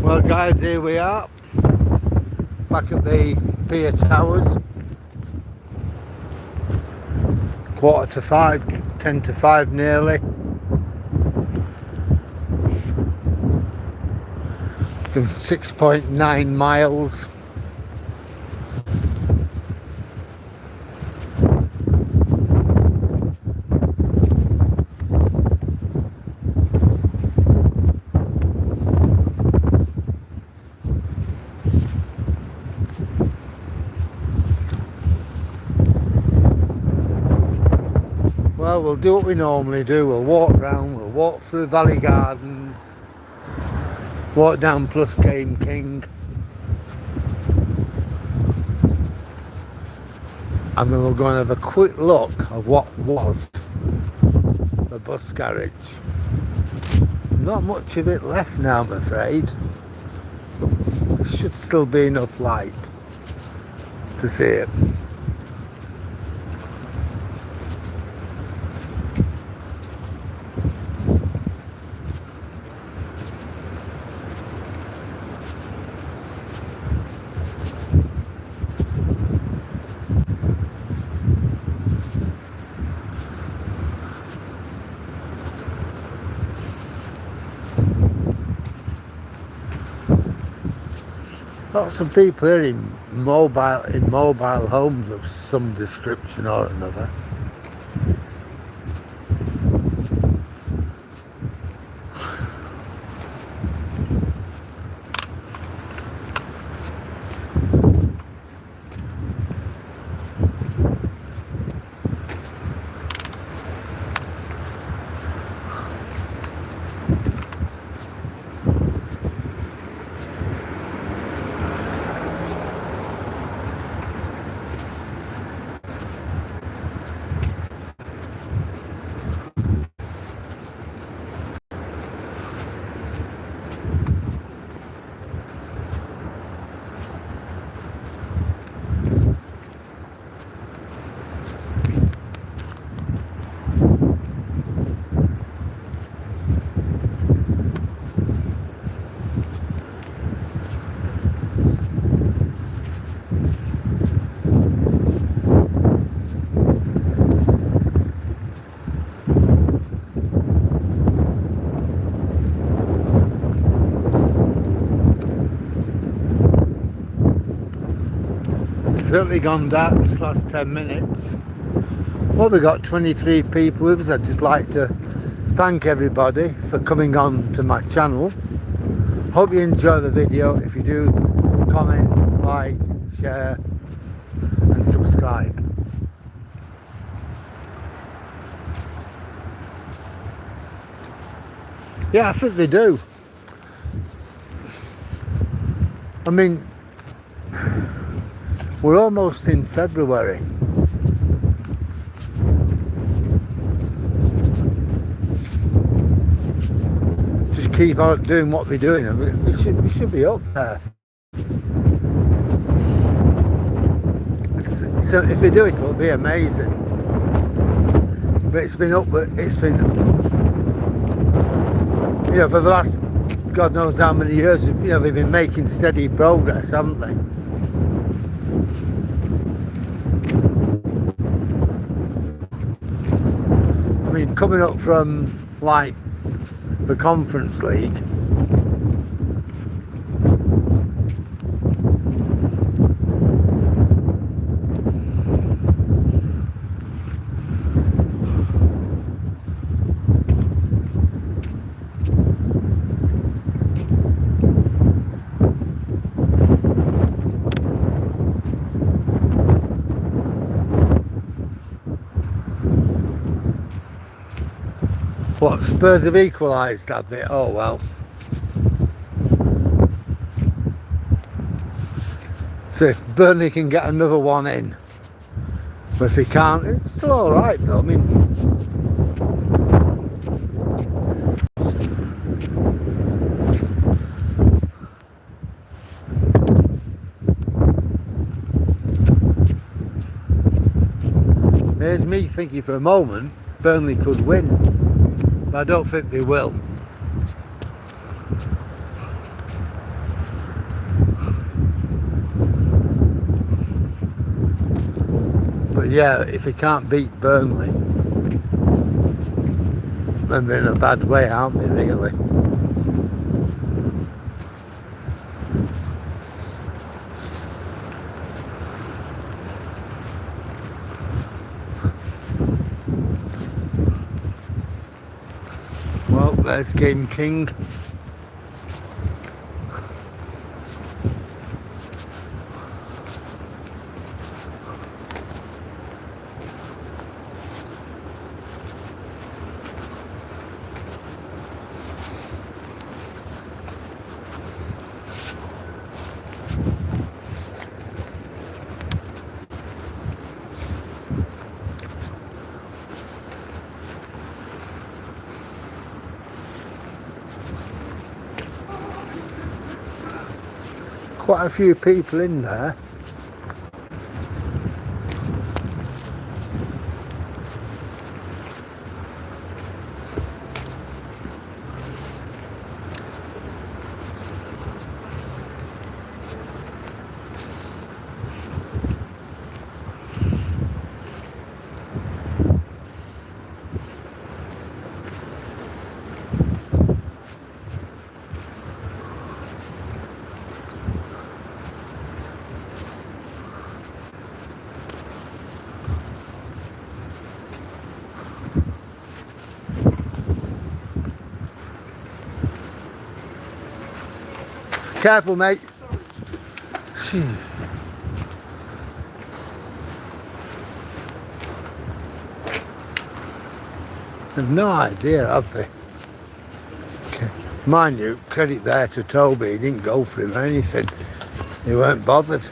A: Well guys, here we are, back at the Pier Towers, 4:45, 10 to 5 nearly. Done 6.9 miles. Well, we'll do what we normally do. We'll walk round, we'll walk through Valley Gardens, walk down Plus Game King, and then we'll go and have a quick look of what was the bus garage. Not much of it left now, I'm afraid. There should still be enough light to see it. Lots of people here in mobile homes of some description or another. absolutely gone dark this last 10 minutes. Well, we got 23 people with us. I'd just like to thank everybody for coming on to my channel. Hope you enjoy the video. If you do, comment, like, share and subscribe. Yeah, I think they do. I mean, we're almost in February. Just keep on doing what we're doing, and we should be up there. So if we do it, it'll be amazing. But it's been you know, for the last God knows how many years, you know, they've been making steady progress, haven't they? I mean, coming up from like the Conference League, what, Spurs have equalised, have they? Oh well. So if Burnley can get another one in, but if he can't, it's still alright though. I mean, there's me thinking for a moment Burnley could win, but I don't think they will. But yeah, if he can't beat Burnley, then they're in a bad way, aren't they, really? Well, there's Game King. Quite a few people in there. Careful, mate. Phew. They've no idea, have they? Okay. Mind you, credit there to Toby, he didn't go for him or anything. He weren't bothered.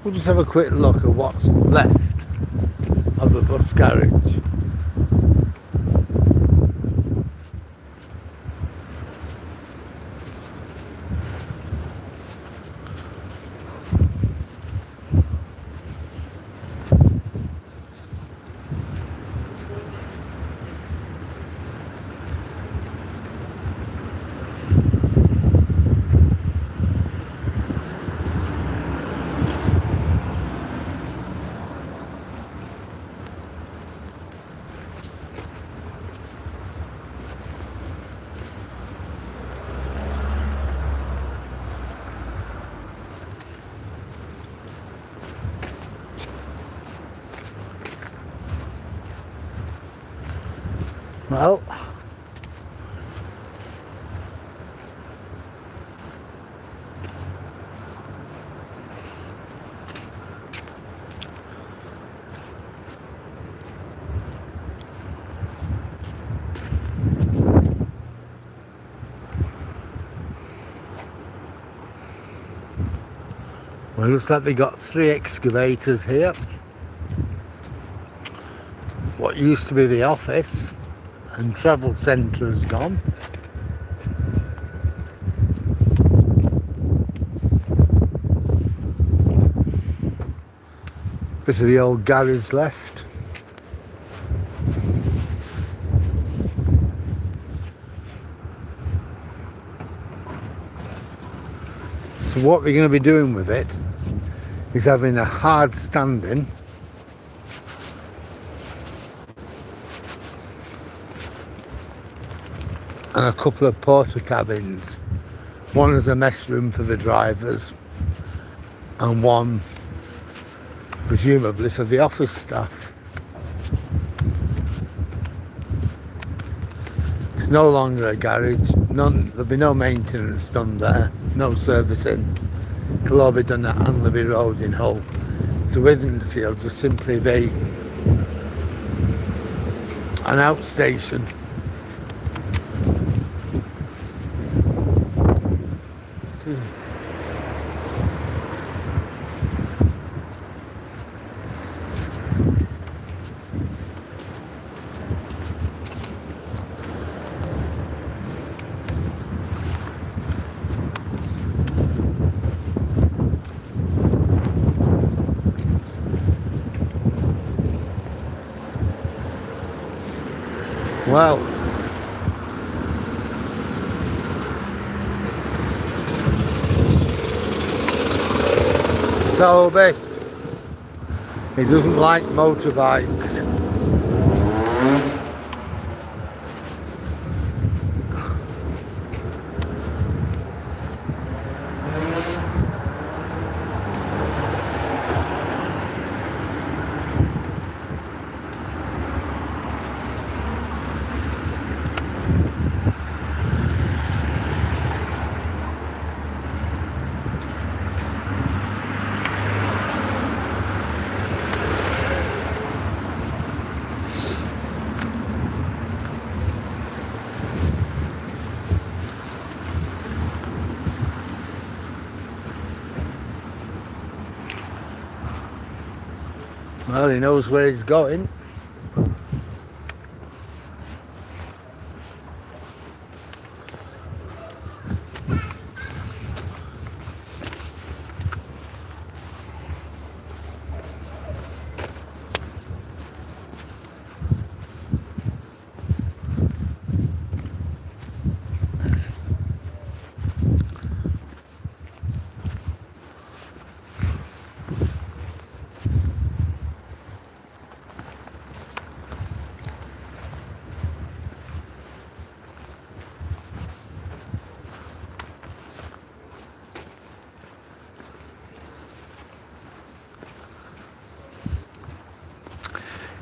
A: We'll just have a quick look at what's left of the bus garage. Well, it looks like they got 3 excavators here. What used to be the office and travel centre is gone. Bit of the old garage left. So what we're going to be doing with it is having a hard standing and a couple of porter cabins. One is a mess room for the drivers and one presumably for the office staff. It's no longer a garage. There'll be no maintenance done there, no servicing. It'll all be done at Anlaby Road in Hull. So Withensea will just simply be an outstation. Well, Toby, he doesn't like motorbikes. Well, he knows where he's going.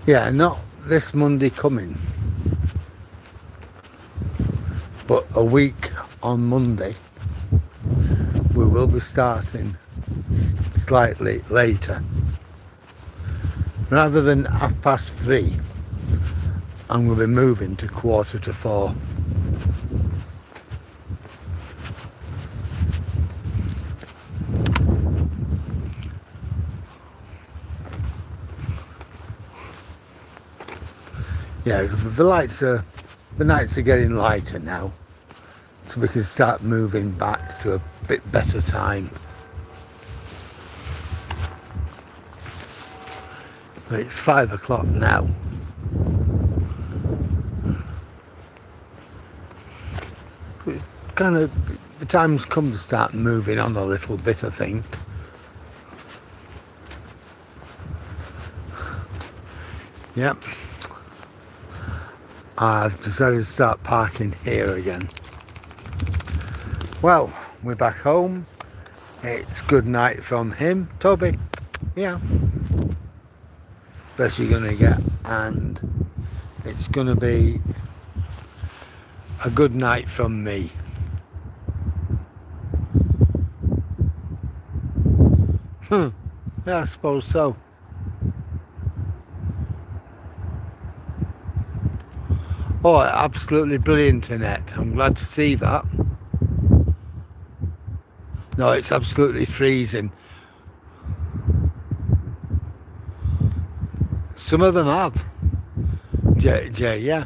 A: Yeah, not this Monday coming, but a week on Monday we will be starting slightly later. Rather than 3:30, and we'll be moving to 4:45. Yeah, the nights are getting lighter now, so we can start moving back to a bit better time. But it's 5 o'clock now. So it's kind of, the time's come to start moving on a little bit, I think. Yep. I've decided to start parking here again. Well, we're back home. It's good night from him. Toby, yeah. Best you're gonna get, and it's gonna be a good night from me. Yeah, I suppose so. Oh, absolutely brilliant, Annette. I'm glad to see that. No, it's absolutely freezing. Some of them have. Jay, yeah.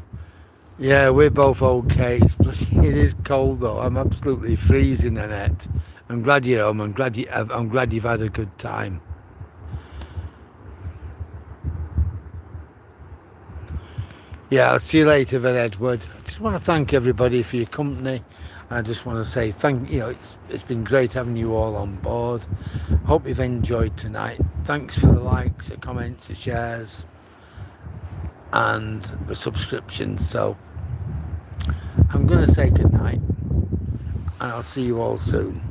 A: Yeah, we're both okay. It is cold though. I'm absolutely freezing, Annette. I'm glad you're home. I'm glad you've had a good time. Yeah, I'll see you later then, Edward. I just want to thank everybody for your company. I just want to say it's been great having you all on board. Hope you've enjoyed tonight. Thanks for the likes, the comments, the shares, and the subscriptions. So I'm going to say good night, and I'll see you all soon.